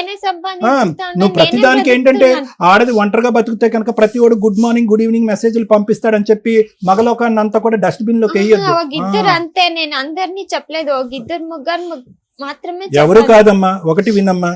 నువ్వు ప్రతిదానికి ఏంటంటే ఆడది ఒంటరిగా బతికితే కనుక ప్రతి ఒడు గుడ్ మార్నింగ్ గుడ్ ఈవినింగ్ మెసేజ్లు పంపిస్తాడని చెప్పి మగలోకాన్ని అంతా కూడా డస్ట్బిన్ లోకి వేయొద్దు. అంతే, నేను అందరినీ చెప్పలేదు, ఇద్దరు ముగ్గురు మాత్రమే. ఎవరు కాదమ్మా, ఒకటి వినమ్మా.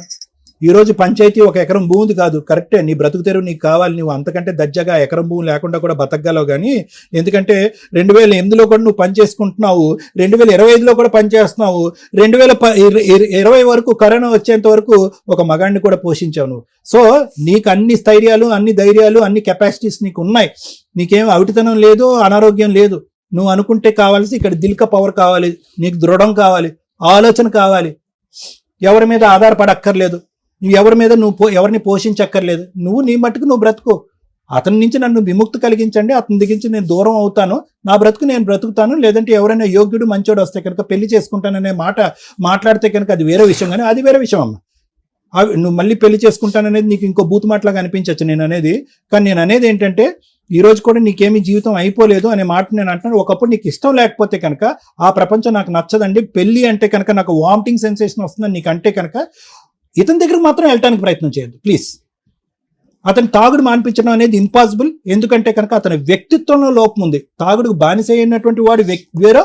ఈ రోజు పంచాయతీ 1 ఎకరం భూమి కాదు, కరెక్టే, నీ బ్రతుకు తెరువు నీకు కావాలి, నువ్వు అంతకంటే దజ్జగా ఎకరం భూమి లేకుండా కూడా బతకగలవు. కానీ ఎందుకంటే 2008లో కూడా నువ్వు పని చేసుకుంటున్నావు, 2025లో కూడా పని చేస్తున్నావు, 2020 వరకు కరోనా వచ్చేంత వరకు ఒక మగాడిని కూడా పోషించావు నువ్వు. సో నీకు అన్ని స్థైర్యాలు, అన్ని ధైర్యాలు, అన్ని కెపాసిటీస్ నీకు ఉన్నాయి. నీకేం అవిటితనం లేదు, అనారోగ్యం లేదు. నువ్వు అనుకుంటే కావాల్సి ఇక్కడ దిల్క పవర్ కావాలి, నీకు దృఢం కావాలి, ఆలోచన కావాలి, ఎవరి మీద ఆధారపడక్కర్లేదు, నువ్వు ఎవరి మీద ఎవరిని పోషించక్కర్లేదు. నువ్వు నీ మట్టుకు నువ్వు బ్రతుకు. అతని నుంచి నన్ను విముక్తి కలిగించండి, అతని దగ్గర నుంచి నేను దూరం అవుతాను, నా బ్రతుకు నేను బ్రతుకుతాను, లేదంటే ఎవరైనా యోగ్యుడు మంచోడు వస్తే కనుక పెళ్లి చేసుకుంటాననే మాట మాట్లాడితే కనుక అది వేరే విషయం. కానీ అది వేరే విషయం అమ్మ. నువ్వు మళ్ళీ పెళ్లి చేసుకుంటాననేది నీకు ఇంకో బూతు మాటలాగా అనిపించవచ్చు నేను అనేది. కానీ నేను అనేది ఏంటంటే ఈ రోజు కూడా నీకేమీ జీవితం అయిపోలేదు అనే మాట నేను అంటున్నాను. ఒకప్పుడు నీకు ఇష్టం లేకపోతే కనుక ఆ ప్రపంచం నాకు నచ్చదండి, పెళ్లి అంటే కనుక నాకు వామిటింగ్ సెన్సేషన్ వస్తుందని నీకు అంటే కనుక ఇతని దగ్గరకు మాత్రం వెళ్ళటానికి ప్రయత్నం చేయొద్దు ప్లీజ్. అతని తాగుడు మానిపించడం అనేది ఇంపాసిబుల్. ఎందుకంటే కనుక అతని వ్యక్తిత్వంలో లోపం ఉంది. తాగుడుకు బానిస అయినటువంటి వాడు వేరో,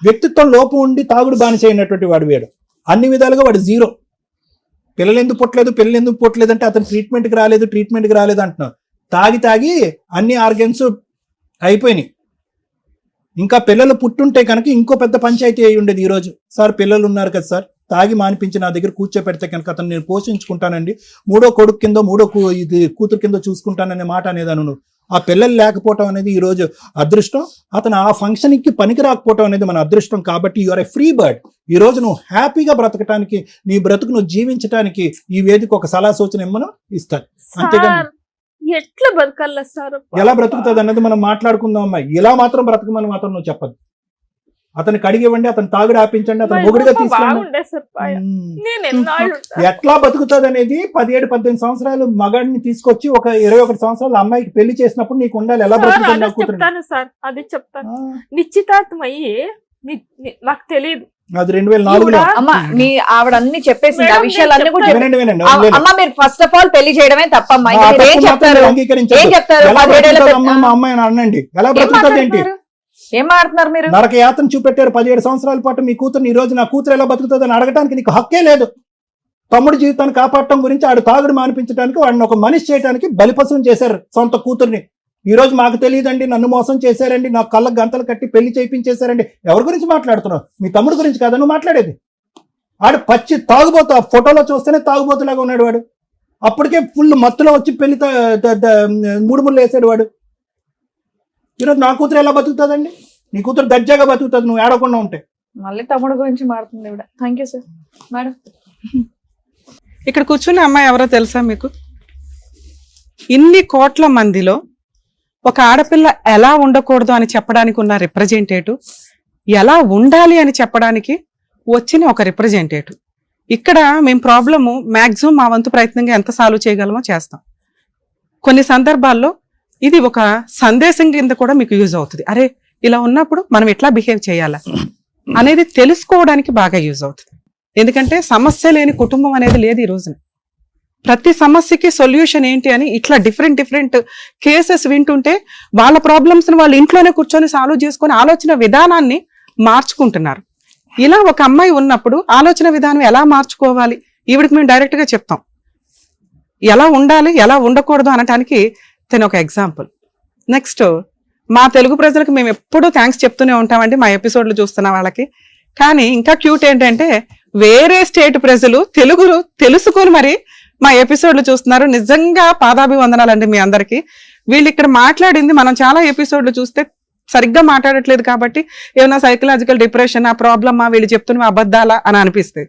వ్యక్తిత్వం లోపం ఉండి తాగుడు బానిస అయినటువంటి వాడు వేరు. అన్ని విధాలుగా వాడు జీరో. పిల్లలు ఎందుకు పుట్టలేదు అంటే అతను ట్రీట్మెంట్కి రాలేదు అంటున్నావు. తాగి అన్ని ఆర్గన్స్ అయిపోయినాయి. ఇంకా పిల్లలు పుట్టుంటే కనుక ఇంకో పెద్ద పంచాయతీ అయి ఉండేది. ఈరోజు సార్ పిల్లలు ఉన్నారు కదా సార్, తాగి మానిపించి నా దగ్గర కూర్చోపెడితే కనుక అతను నేను పోషించుకుంటానండి, 3వ కొడుకు కింద 3వ కూతురు కింద చూసుకుంటాననే మాట అనేదాను. నువ్వు ఆ పిల్లలు లేకపోవటం అనేది ఈరోజు అదృష్టం. అతను ఆ ఫంక్షన్కి పనికి రాకపోవటం అనేది మన అదృష్టం. కాబట్టి you are a free bird. ఈ రోజు నువ్వు హ్యాపీగా బ్రతకటానికి, నీ బ్రతుకు నువ్వు జీవించడానికి ఈ వేదిక ఒక సలహా సూచన ఇమ్మను ఇస్తాను. అంతేగాని ఎట్లా బతకాల సార్, ఎలా బ్రతుకుతుంది అన్నది మనం మాట్లాడుకుందాం అమ్మాయి. ఇలా మాత్రం బ్రతకమని మాత్రం నువ్వు చెప్పద్దు. అతను కడిగివ్వండి, అతను తాగుడు ఆపించండి, అతను మొగుడుగా తీసుకోండి. ఎట్లా బతుకుతుంది అనేది 17-18 సంవత్సరాలు మగాడిని తీసుకొచ్చి ఒక 21 సంవత్సరాలు అమ్మాయికి పెళ్లి చేసినప్పుడు నీకు ఉండాలి. ఎలా బ్రతుకుతుంది చెప్తాను సార్, అది చెప్తాను. నిశ్చితార్థం అయ్యి నాకు తెలియదు, అది 2004లో. అమ్మ మీ ఆవిడ అన్ని చెప్పేసింది, ఆ మేడం, విషయాలన్నీ కూడా వినండి, వినండి, చెప్పి- వదిలేయండి. అమ్మ మీరు ఫస్ట్ ఆఫ్ ఆల్ పెళ్లి చేయడమే తప్పమ్మా. ఆ ఇంకా మీరు ఏం తప్పు మాత్రం చెప్తారు? మీరు అంగీకరించొద్దు. ఏం చెప్తారు? ఎలా 17 ఏళ్ల బ్రతుకుతుందమ్మా పెద్ద- మా అమ్మాయి అని అనండి. ఎలా ఏం బ్రతుకుతుంది ఏంటి? మాట్లాడుతున్నారు? ఏం మాట్లాడుతున్నారు మీరు? నరక యాతన చూపెట్టారు 17 సంవత్సరాల పాటు మీ కూతురు. ఈ రోజు నా కూతురు ఎలా బతుకుతుంది అని అడగటానికి నీకు హక్కే లేదు. తమ్ముడి జీవితాన్ని కాపాడటం గురించి ఆడు తాగుడు మానిపించడానికి వాడిని ఒక మనిషి చేయడానికి బలిపశువుని చేశారు సొంత కూతుర్ని. ఈ రోజు మాకు తెలియదండి, నన్ను మోసం చేశారండి, నాకు కళ్ళకు గంతలు కట్టి పెళ్లి చేయించేశారండి. ఎవరి గురించి మాట్లాడుతున్నావు? మీ తమ్ముడు గురించి కదా నువ్వు మాట్లాడేది. ఆడు పచ్చి తాగుబోతు, ఆ ఫోటోలో చూస్తేనే తాగుబోతులాగా ఉన్నాడు వాడు. అప్పటికే ఫుల్ మత్తులో వచ్చి పెళ్లి మూడు ముళ్ళు వేసాడు వాడు. ఈరోజు నా కూతురు ఎలా బతుకుతుందండి? నీ కూతురు దర్జాగా బతుకుతుంది నువ్వు ఏడకుండా ఉంటే. మళ్ళీ తమ్ముడు గురించి మాట్లాడుతుంది ఇవిడ. Thank you sir. మేడం ఇక్కడ కూర్చున్న అమ్మాయి ఎవరో తెలుసా మీకు? ఇన్ని కోట్ల మందిలో ఒక ఆడపిల్ల ఎలా ఉండకూడదు అని చెప్పడానికి ఉన్న రిప్రజెంటేటివ్, ఎలా ఉండాలి అని చెప్పడానికి వచ్చిన ఒక రిప్రజెంటేటివ్. ఇక్కడ మేము ప్రాబ్లము మ్యాక్సిమం మా వంతు ప్రయత్నంగా ఎంత సాల్వ్ చేయగలమో చేస్తాం. కొన్ని సందర్భాల్లో ఇది ఒక సందేశం కింద కూడా మీకు యూజ్ అవుతుంది. అరే ఇలా ఉన్నప్పుడు మనం ఎట్లా బిహేవ్ చేయాలా అనేది తెలుసుకోవడానికి బాగా యూజ్ అవుతుంది. ఎందుకంటే సమస్య లేని కుటుంబం అనేది లేదు ఈ రోజున. ప్రతి సమస్యకి సొల్యూషన్ ఏంటి అని ఇట్లా డిఫరెంట్ కేసెస్ వింటుంటే వాళ్ళ ప్రాబ్లమ్స్ ని వాళ్ళు ఇంట్లోనే కూర్చొని సాల్వ్ చేసుకొని ఆలోచన విధానాన్ని మార్చుకుంటున్నారు. ఇలా ఒక అమ్మాయి ఉన్నప్పుడు ఆలోచన విధానం ఎలా మార్చుకోవాలి ఈవిడికి మేము డైరెక్ట్ గా చెప్తాం. ఎలా ఉండాలి ఎలా ఉండకూడదు అనటానికి తను ఒక ఎగ్జాంపుల్. నెక్స్ట్ మా తెలుగు ప్రజలకు మేము ఎప్పుడూ థ్యాంక్స్ చెప్తూనే ఉంటామండి మా ఎపిసోడ్లు చూస్తున్న వాళ్ళకి. కానీ ఇంకా క్యూట్ ఏంటంటే వేరే స్టేట్ ప్రజలు తెలుగు తెలుసుకొని మరి మా ఎపిసోడ్లు చూస్తున్నారు. నిజంగా పాదాభివందనాలండి మీ అందరికీ. వీళ్ళు ఇక్కడ మాట్లాడింది మనం చాలా ఎపిసోడ్లు చూస్తే సరిగ్గా మాట్లాడట్లేదు కాబట్టి ఏమైనా సైకలాజికల్ డిప్రెషన్ ఆ ప్రాబ్లమా వీళ్ళు చెప్తున్న అబద్ధాలా అని అనిపిస్తుంది.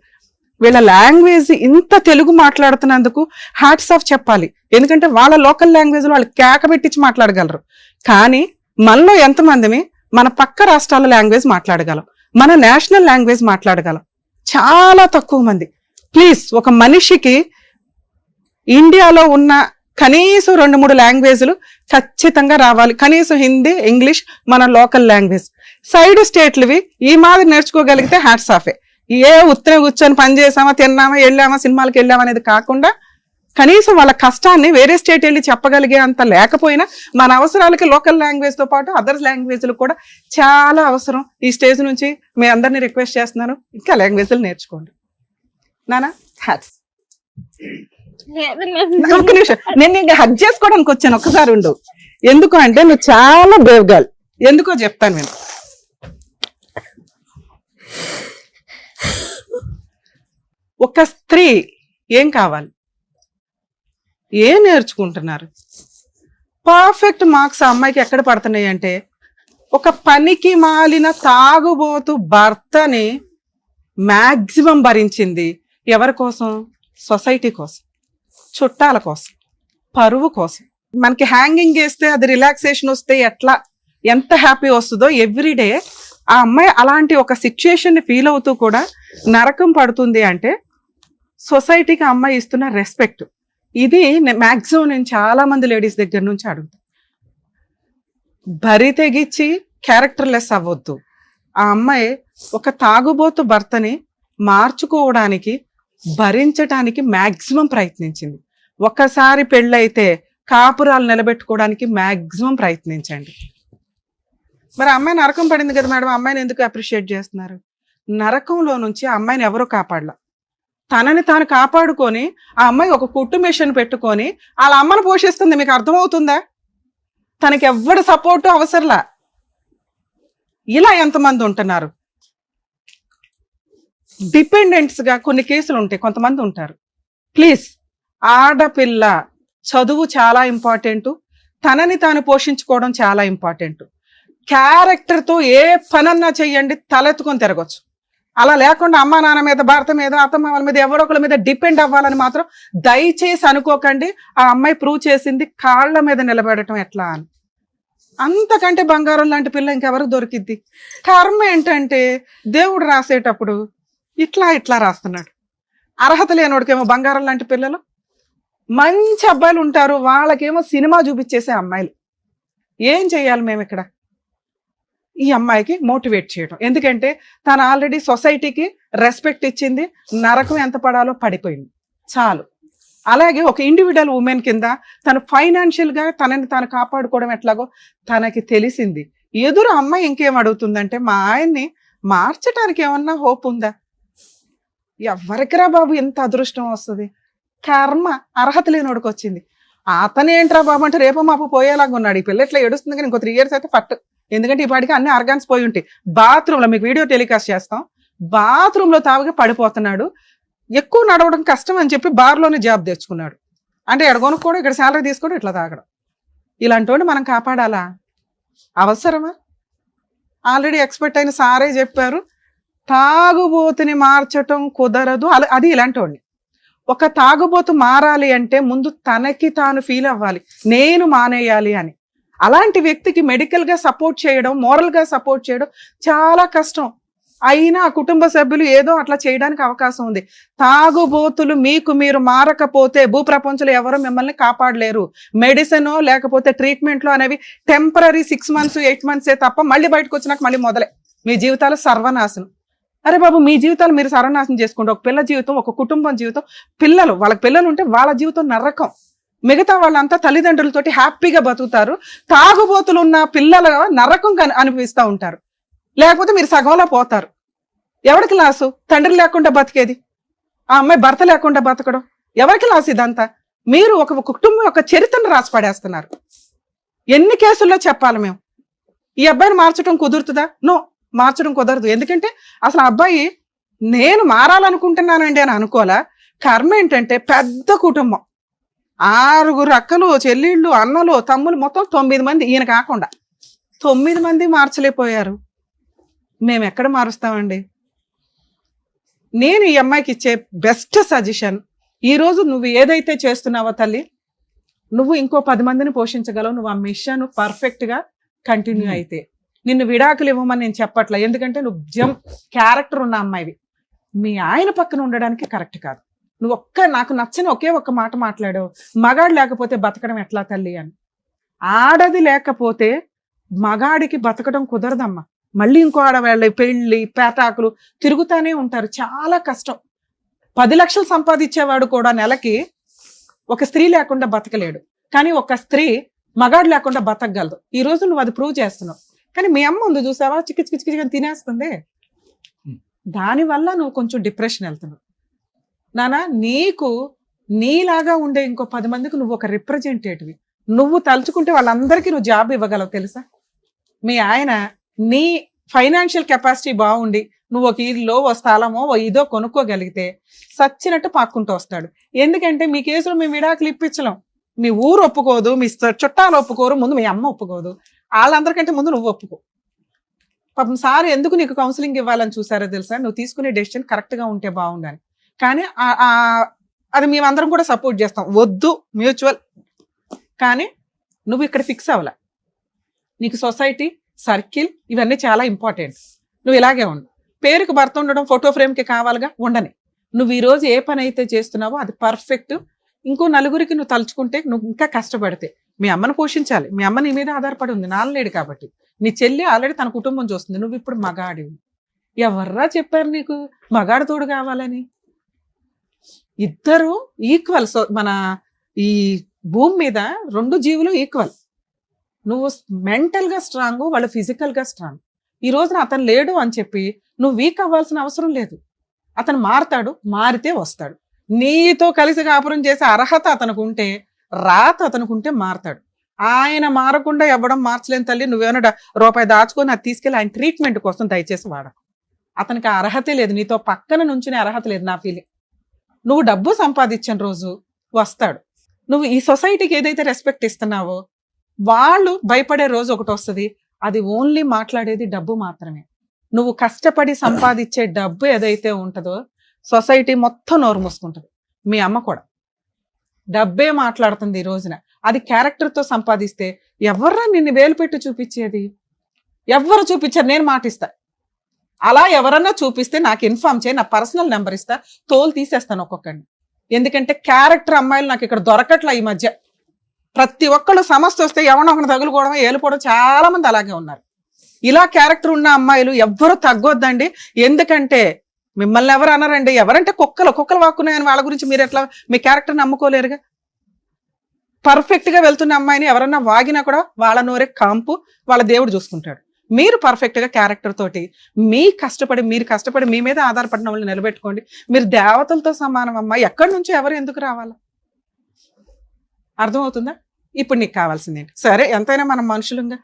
వీళ్ళ లాంగ్వేజ్ ఇంత తెలుగు మాట్లాడుతున్నందుకు హ్యాట్స్ ఆఫ్ చెప్పాలి. ఎందుకంటే వాళ్ళ లోకల్ లాంగ్వేజ్ లో వాళ్ళు కేక పెట్టించి మాట్లాడగలరు. కానీ మనలో ఎంతమందిమి మన పక్క రాష్ట్రాల లాంగ్వేజ్ మాట్లాడగలం, మన నేషనల్ లాంగ్వేజ్ మాట్లాడగలం? చాలా తక్కువ మంది. ప్లీజ్ ఒక మనిషికి ఇండియాలో ఉన్న కనీసం 2-3 లాంగ్వేజ్లు ఖచ్చితంగా రావాలి. కనీసం హిందీ, ఇంగ్లీష్, మన లోకల్ లాంగ్వేజ్. సైడ్ స్టేట్లవి ఈ మాదిరి నేర్చుకోగలిగితే హ్యాట్స్ ఆఫే. ఏ ఉత్తరే కూర్చొని పని చేసామా, తిన్నామా, వెళ్ళామా, సినిమాలకు వెళ్ళామా అనేది కాకుండా కనీసం వాళ్ళ కష్టాన్ని వేరే స్టేట్ వెళ్ళి చెప్పగలిగే అంత లేకపోయినా మన అవసరాలకి లోకల్ లాంగ్వేజ్ తో పాటు అదర్ లాంగ్వేజ్లు కూడా చాలా అవసరం. ఈ స్టేజ్ నుంచి మీ అందరినీ రిక్వెస్ట్ చేస్తున్నాను, ఇంకా లాంగ్వేజ్లు నేర్చుకోండి. నానా హ్యాట్స్. ఒక్క నిమిషం, నేను ఇంకా హగ్ చేసుకోవడానికి వచ్చాను, ఒక్కసారి ఉండు. ఎందుకు అంటే నువ్వు చాలా బ్రేవ్ గర్ల్. ఎందుకో చెప్తాను నేను. ఒక స్త్రీ ఏం కావాలి, ఏం నేర్చుకుంటున్నారు? పర్ఫెక్ట్ మార్క్స్ ఆ అమ్మాయికి ఎక్కడ పడుతున్నాయి అంటే ఒక పనికి మాలిన తాగుబోతు భర్తని మాక్సిమం భరించింది. ఎవరి కోసం? సొసైటీ కోసం, చుట్టాల కోసం, పరువు కోసం. మనకి హ్యాంగింగ్ వేస్తే అది రిలాక్సేషన్ వస్తే ఎట్లా ఎంత హ్యాపీ వస్తుందో ఎవ్రీడే ఆ అమ్మాయి అలాంటి ఒక సిచ్యుయేషన్ ని ఫీల్ అవుతూ కూడా నరకం పడుతుంది అంటే సొసైటీకి ఆ అమ్మాయి ఇస్తున్న రెస్పెక్ట్. ఇది మాక్సిమం నేను చాలా మంది లేడీస్ దగ్గర నుంచి అడుగుతాను. బరి తెగిచ్చి క్యారెక్టర్లెస్ అవ్వద్దు. ఆ అమ్మాయి ఒక తాగుబోతు భర్తని మార్చుకోవడానికి, భరించటానికి మాక్సిమం ప్రయత్నించింది. ఒక్కసారి పెళ్ళైతే కాపురాలు నిలబెట్టుకోవడానికి మాక్సిమం ప్రయత్నించండి. మరి అమ్మాయి నరకం పడింది కదా మేడం, అమ్మాయిని ఎందుకు అప్రిషియేట్ చేస్తున్నారు? నరకంలో నుంచి ఆ అమ్మాయిని ఎవరో కాపాడలా. తనని తాను కాపాడుకొని ఆ అమ్మాయి ఒక కుట్టు మిషన్ పెట్టుకొని వాళ్ళ అమ్మను పోషిస్తుంది. మీకు అర్థమవుతుందా? తనకి ఎవ్వడి సపోర్టు అవసరంలా. ఇలా ఎంతమంది ఉంటున్నారు? డిపెండెంట్స్ గా కొన్ని కేసులు ఉంటాయి, కొంతమంది ఉంటారు. ప్లీజ్, ఆడపిల్ల చదువు చాలా ఇంపార్టెంట్, తనని తాను పోషించుకోవడం చాలా ఇంపార్టెంట్. క్యారెక్టర్తో ఏ పనన్నా చెయ్యండి, తలెత్తుకొని తిరగచ్చు. అలా లేకుండా అమ్మ నాన్న మీద, భర్త మీద, అత్తమ్మ వాళ్ళ మీద, ఎవరో ఒకరి మీద డిపెండ్ అవ్వాలని మాత్రం దయచేసి అనుకోకండి. ఆ అమ్మాయి ప్రూవ్ చేసింది కాళ్ళ మీద నిలబెడటం ఎట్లా అని. అంతకంటే బంగారం లాంటి పిల్ల ఇంకెవరికి దొరికిద్ది? కర్మ ఏంటంటే దేవుడు రాసేటప్పుడు ఇట్లా రాస్తున్నాడు. అర్హత లేనోడికేమో బంగారం లాంటి పిల్లలు, మంచి అబ్బాయిలు ఉంటారు, వాళ్ళకేమో సినిమా చూపించేసే అమ్మాయిలు. ఏం చెయ్యాలి మేము ఇక్కడ? ఈ అమ్మాయికి మోటివేట్ చేయడం. ఎందుకంటే తను ఆల్రెడీ సొసైటీకి రెస్పెక్ట్ ఇచ్చింది, నరకం ఎంత పడాలో పడిపోయింది, చాలు. అలాగే ఒక ఇండివిజువల్ ఉమెన్ కింద తను ఫైనాన్షియల్ గా తనని తాను కాపాడుకోవడం ఎట్లాగో తనకి తెలిసింది. ఎదురు అమ్మాయి ఇంకేం అడుగుతుందంటే, మా ఆయన్ని మార్చడానికి ఏమన్నా హోప్ ఉందా? ఎవరికిరా బాబు ఇంత అదృష్టం వస్తుంది? కర్మ, అర్హత లేనోడికి వచ్చింది. అతనేంట్రా బాబు అంటే రేపు మాపు పోయేలాగా ఉన్నాడు. ఈ పిల్ల ఇట్లా ఏడుస్తుంది కానీ ఇంకో 3 years అయితే పట్టు. ఎందుకంటే ఈ పాటికి అన్ని ఆర్గాన్స్ పోయి ఉంటాయి. బాత్రూంలో మీకు వీడియో టెలికాస్ట్ చేస్తాం, బాత్రూంలో తావిగా పడిపోతున్నాడు. ఎక్కువ నడవడం కష్టం అని చెప్పి బార్లోనే జాబ్ తెచ్చుకున్నాడు. అంటే ఎక్కడ కొనుక్కోవడం, ఇక్కడ శాలరీ తీసుకోవడం, ఇట్లా తాగడం. ఇలాంటి వాడిని మనం కాపాడాలా? అవసరమా? ఆల్రెడీ ఎక్స్పర్ట్ అయిన సారే చెప్పారు, తాగుబోతుని మార్చటం కుదరదు. అది ఇలాంటి వాడిని. ఒక తాగుబోతు మారాలి అంటే ముందు తనకి తాను ఫీల్ అవ్వాలి, నేను మానేయాలి అని. అలాంటి వ్యక్తికి మెడికల్ గా సపోర్ట్ చేయడం, మోరల్ గా సపోర్ట్ చేయడం చాలా కష్టం. అయినా ఆ కుటుంబ సభ్యులు ఏదో అట్లా చేయడానికి అవకాశం ఉంది. తాగుబోతులు మీకు మీరు మారకపోతే భూప్రపంచంలో ఎవరు మిమ్మల్ని కాపాడలేరు. మెడిసిన్ లేకపోతే ట్రీట్మెంట్లు అనేవి టెంపరీ 6 months 8 months తప్ప మళ్ళీ బయటకు వచ్చినాక మళ్ళీ మొదలే మీ జీవితాలు సర్వనాశనం. అరే బాబు, మీ జీవితాలు మీరు సర్వనాశనం చేసుకోండి. ఒక పిల్ల జీవితం, ఒక కుటుంబం జీవితం, వాళ్ళకి పిల్లలు ఉంటే వాళ్ళ జీవితం నరకం. మిగతా వాళ్ళంతా తల్లిదండ్రులతోటి హ్యాపీగా బతుకుతారు. తాగుబోతులు ఉన్న పిల్లలు నరకం అనిపిస్తూ ఉంటారు. లేకపోతే మీరు సగంలో పోతారు. ఎవరికి లాసు? తండ్రి లేకుండా బతికేది, ఆ అమ్మాయి భర్త లేకుండా బతకడం, ఎవరికి లాసు ఇదంతా? మీరు ఒక కుటుంబం యొక్క చరిత్రను రాసి పడేస్తున్నారు. ఎన్ని కేసుల్లో చెప్పాలి మేము? ఈ అబ్బాయిని మార్చడం కుదురుతుందా? నో, మార్చడం కుదరదు. ఎందుకంటే అసలు అబ్బాయి నేను మారాలనుకుంటున్నానండి అని అనుకోలే. కర్మ ఏంటంటే పెద్ద కుటుంబం, 6 అక్కలు, చెల్లిళ్ళు, అన్నలు, తమ్ములు, మొత్తం 9 మంది. ఈయన కాకుండా 9 మంది మార్చలేకపోయారు. మేము ఎక్కడ మారుస్తామండి? నేను ఈ అమ్మాయికి ఇచ్చే బెస్ట్ సజెషన్, ఈరోజు నువ్వు ఏదైతే చేస్తున్నావో తల్లి, నువ్వు ఇంకో 10 మందిని పోషించగలవు. నువ్వు ఆ మిషన్ పర్ఫెక్ట్ గా కంటిన్యూ అయితే. నిన్ను విడాకులు ఇవ్వమని నేను చెప్పట్లా, ఎందుకంటే నువ్వు క్యారెక్టర్ ఉన్న అమ్మాయివి. మీ ఆయన పక్కన ఉండడానికి కరెక్ట్ కాదు. నువ్వు నాకు నచ్చని ఒకే ఒక్క మాట మాట్లాడావు, మగాడు లేకపోతే బతకడం ఎట్లా తల్లి అని. ఆడది లేకపోతే మగాడికి బతకడం కుదరదమ్మా. మళ్ళీ ఇంకో ఆడవాళ్ళ పెళ్లి పేటాకులు తిరుగుతానే ఉంటారు, చాలా కష్టం. 10 లక్షలు సంపాదించేవాడు కూడా నెలకి ఒక స్త్రీ లేకుండా బతకలేడు. కానీ ఒక స్త్రీ మగాడు లేకుండా బతకగలదు. ఈ రోజు నువ్వు అది ప్రూవ్ చేస్తున్నావు. కానీ మీ అమ్మ ఉంది చూసావా, చిక్కి తినేస్తుంది. దానివల్ల నువ్వు కొంచెం డిప్రెషన్ వెళ్తున్నావు. నానా, నీకు నీలాగా ఉండే ఇంకో 10 మందికి నువ్వు ఒక రిప్రజెంటేటివ్. నువ్వు తలుచుకుంటే వాళ్ళందరికీ నువ్వు జాబ్ ఇవ్వగలవు తెలుసా? మీ ఆయన నీ ఫైనాన్షియల్ కెపాసిటీ బాగుండి నువ్వు ఒక ఇల్లు, ఓ స్థలమో, ఓ ఇదో కొనుక్కోగలిగితే సచ్చినట్టు పాక్కుంటూ వస్తాడు. ఎందుకంటే మీ కేసులో మేము విడాకులు ఇప్పించలేం. మీ ఊరు ఒప్పుకోదు, మీ చుట్టాలు ఒప్పుకోరు, ముందు మీ అమ్మ ఒప్పుకోదు. వాళ్ళందరికంటే ముందు నువ్వు ఒప్పుకో. పాపం సార్ ఎందుకు నీకు కౌన్సిలింగ్ ఇవ్వాలని చూసారో తెలుసా? నువ్వు తీసుకునే డెసిషన్ కరెక్ట్ గా ఉంటే బాగుండాలి. కానీ అది మేమందరం కూడా సపోర్ట్ చేస్తాం, వద్దు మ్యూచువల్. కానీ నువ్వు ఇక్కడ ఫిక్స్ అవ్వాల. నీకు సొసైటీ, సర్కిల్ ఇవన్నీ చాలా ఇంపార్టెంట్. నువ్వు ఇలాగే ఉండు. పేరుకి భర్త ఉండడం ఫోటో ఫ్రేమ్కి కావాలిగా, ఉండని. నువ్వు ఈ రోజు ఏ పని అయితే చేస్తున్నావో అది పర్ఫెక్ట్. ఇంకో నలుగురికి నువ్వు తలుచుకుంటే నువ్వు ఇంకా కష్టపడితే మీ అమ్మను పోషించాలి. మీ అమ్మ నీ మీద ఆధారపడి ఉంది, నాన్నలేడు కాబట్టి. నీ చెల్లి ఆల్రెడీ తన కుటుంబం చూస్తుంది, నువ్వు ఇప్పుడు మగాడివి. ఎవర్రా చెప్పారు నీకు మగాడు తోడు కావాలని? ఇద్దరు ఈక్వల్. మన ఈ భూమి మీద 2 జీవులు ఈక్వల్. నువ్వు మెంటల్ గా స్ట్రాంగ్, వాళ్ళు ఫిజికల్ గా స్ట్రాంగ్. ఈ రోజున అతను లేడు అని చెప్పి నువ్వు వీక్ అవ్వాల్సిన అవసరం లేదు. అతను మారతాడు, మారితే వస్తాడు. నీతో కలిసి కాపురం చేసే అర్హత అతనికి ఉంటే, రాత అతనికి ఉంటే మారతాడు. ఆయన మారకుండా ఇవ్వడం మార్చలేని తల్లి. నువ్వేమన్నా రూపాయి దాచుకొని అది తీసుకెళ్ళి ఆయన ట్రీట్మెంట్ కోసం దయచేసి వాడకు. అతనికి ఆ అర్హతే లేదు, నీతో పక్కన నుంచునే అర్హత లేదు. నా ఫీలింగ్, నువ్వు డబ్బు సంపాదించిన రోజు వస్తాడు. నువ్వు ఈ సొసైటీకి ఏదైతే రెస్పెక్ట్ ఇస్తున్నావో వాళ్ళు భయపడే రోజు ఒకటి వస్తుంది. అది ఓన్లీ మాట్లాడేది డబ్బు మాత్రమే. నువ్వు కష్టపడి సంపాదించే డబ్బు ఏదైతే ఉంటుందో సొసైటీ మొత్తం నోరు మూసుకుంటుంది. మీ అమ్మ కూడా డబ్బే మాట్లాడుతుంది ఈ రోజున. అది క్యారెక్టర్తో సంపాదిస్తే ఎవర్రా నిన్ను వేలు పెట్టి చూపించేది? ఎవ్వరు చూపించారు, నేను మాటిస్తా. అలా ఎవరన్నా చూపిస్తే నాకు ఇన్ఫార్మ్ చేయి, నా పర్సనల్ నెంబర్ ఇస్తా, తోలు తీసేస్తాను ఒక్కొక్కడిని. ఎందుకంటే క్యారెక్టర్ అమ్మాయిలు నాకు ఇక్కడ దొరకట్లా ఈ మధ్య. ప్రతి ఒక్కళ్ళు సమస్య వస్తే ఎవరినో ఒకరిని తగులుకోవడం, ఏలుకోవడం, చాలా మంది అలాగే ఉన్నారు. ఇలా క్యారెక్టర్ ఉన్న అమ్మాయిలు ఎవ్వరు తగ్గొద్దండి. ఎందుకంటే మిమ్మల్ని ఎవరు అన్నారండి, ఎవరంటే కుక్కలు వాక్కున్నాయని వాళ్ళ గురించి మీరు ఎట్లా మీ క్యారెక్టర్ నమ్ముకోలేరుగా. పర్ఫెక్ట్ గా వెళ్తున్న అమ్మాయిని ఎవరన్నా వాగినా కూడా వాళ్ళ నోరే కాంపు, వాళ్ళ దేవుడు చూసుకుంటాడు. మీరు పర్ఫెక్ట్ గా క్యారెక్టర్ తోటి మీరు కష్టపడి మీ మీద ఆధారపడిన వాళ్ళని నిలబెట్టుకోండి. మీరు దేవతలతో సమానం అమ్మా. ఎక్కడి నుంచో ఎవరు ఎందుకు రావాలా? అర్థమవుతుందా? ఇప్పుడు నీకు కావాల్సింది ఏంటి? సరే ఎంతైనా మనం మనుషులుగా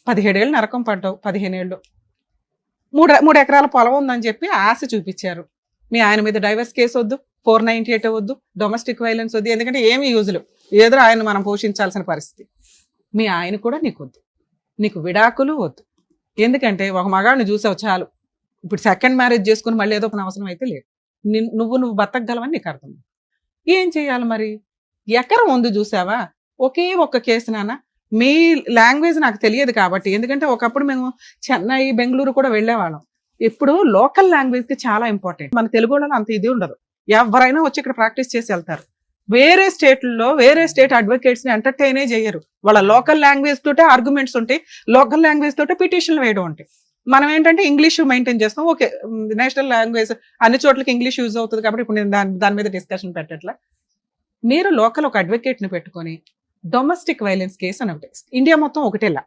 17 ఏళ్ళు నరకం పడ్డావు, 15 ఏళ్ళు 3 ఎకరాల పొలం ఉందని చెప్పి ఆశ చూపించారు. మీ ఆయన మీద డైవర్స్ కేసు వద్దు, 498 వద్దు, డొమెస్టిక్ వైలెన్స్ వద్దు, ఎందుకంటే ఏమి యూజులు ఏదో ఆయన మనం పోషించాల్సిన పరిస్థితి. మీ ఆయన కూడా నీకు వద్దు, నీకు విడాకులు వద్దు. ఎందుకంటే ఒక మగాడిని చూసావు చాలు. ఇప్పుడు సెకండ్ మ్యారేజ్ చేసుకుని మళ్ళీ ఏదో ఒక అవసరం అయితే లేదు. నువ్వు బతకగలవని నీకు అర్థం. ఏం చేయాలి మరి? ఎకరం ఉంది చూసావా? ఒకే ఒక్క కేసు నాన్న. మీ లాంగ్వేజ్ నాకు తెలియదు కాబట్టి, ఎందుకంటే ఒకప్పుడు మేము చెన్నై బెంగళూరు కూడా వెళ్ళేవాళ్ళం. ఇప్పుడు లోకల్ లాంగ్వేజ్ కి చాలా ఇంపార్టెంట్. మన తెలుగు వాళ్ళలో అంత ఇది ఉండదు. ఎవరైనా వచ్చి ఇక్కడ ప్రాక్టీస్ చేసి వెళ్తారు. వేరే స్టేట్లలో వేరే స్టేట్ అడ్వకేట్స్ ని ఎంటర్టైనే చేయరు. వాళ్ళ లోకల్ లాంగ్వేజ్ తోటే ఆర్గ్యుమెంట్స్ ఉంటాయి, లోకల్ లాంగ్వేజ్ తోటే పిటిషన్లు వేయడం ఉంటాయి. మనం ఏంటంటే ఇంగ్లీష్ మెయింటైన్ చేస్తాం. ఓకే, నేషనల్ లాంగ్వేజ్ అన్ని చోట్లకి ఇంగ్లీష్ యూజ్ అవుతుంది కాబట్టి ఇప్పుడు నేను దాని మీద డిస్కషన్ పెట్టట్లా. మీరు లోకల్ ఒక అడ్వకేట్ ని పెట్టుకొని డొమెస్టిక్ వైలెన్స్ కేసు అని ఒకటి, ఇండియా మొత్తం ఒకటేలా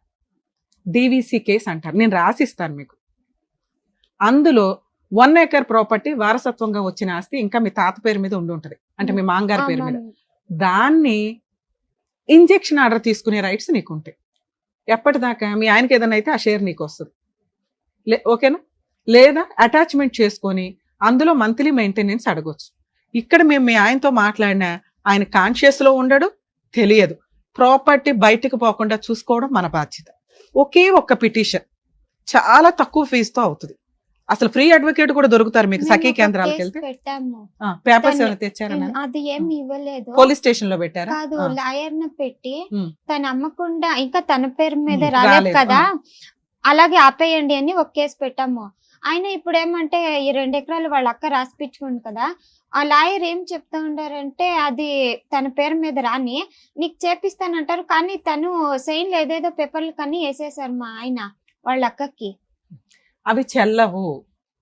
డివిసి కేసు అంటారు. నేను రాసిస్తాను మీకు. అందులో 1 ఏకర్ ప్రాపర్టీ వారసత్వంగా వచ్చిన ఆస్తి ఇంకా మీ తాత పేరు మీద ఉండి ఉంటది, అంటే మీ మాంగారి పేరు మీద. దాన్ని ఇంజెక్షన్ ఆర్డర్ తీసుకునే రైట్స్ నీకు ఉంటాయి. ఎప్పటిదాకా మీ ఆయనకి ఏదైనా అయితే ఆ షేర్ నీకు వస్తుంది. ఓకేనా? లేదా అటాచ్మెంట్ చేసుకొని అందులో మంత్లీ మెయింటెనెన్స్ అడగొచ్చు. ఇక్కడ మేము మీ ఆయనతో మాట్లాడినా ఆయన కాన్షియస్ లో ఉండడు, తెలియదు. ప్రాపర్టీ బయటకు పోకుండా చూసుకోవడం మన బాధ్యత. ఒకే ఒక్క పిటిషన్ చాలా తక్కువ ఫీజుతో అవుతుంది. అసలు ఫ్రీ అడ్వకేట్ కూడా దొరుకుతారు మీకు సఖీ కేంద్రాలకు వెళ్తే. పేపర్స్ ఏమైనా తెచ్చారా? అది ఏమి ఇవ్వలేదు. పోలీస్ స్టేషన్ లో పెట్టారా? కాదు, లాయర్ ని పెట్టి తను అమ్మకుండా ఇంకా తన పేరు మీద రాలేదు కదా, అలాగే ఆపేయండి అని ఒక కేసు పెట్టాము. ఆయన ఇప్పుడు ఏమంటే ఈ 2 ఎకరాలు వాళ్ళ అక్క రాసిపించుకుంది కదా, ఆ లాయర్ ఏం చెప్తా ఉండారంటే అది తన పేరు మీద రాని నీకు చేపిస్తానంటారు, కానీ తను సైన్లు ఏదేదో పేపర్లు కానీ వేసేసారు మా ఆయన వాళ్ళ అక్కకి. అవి చెల్లవు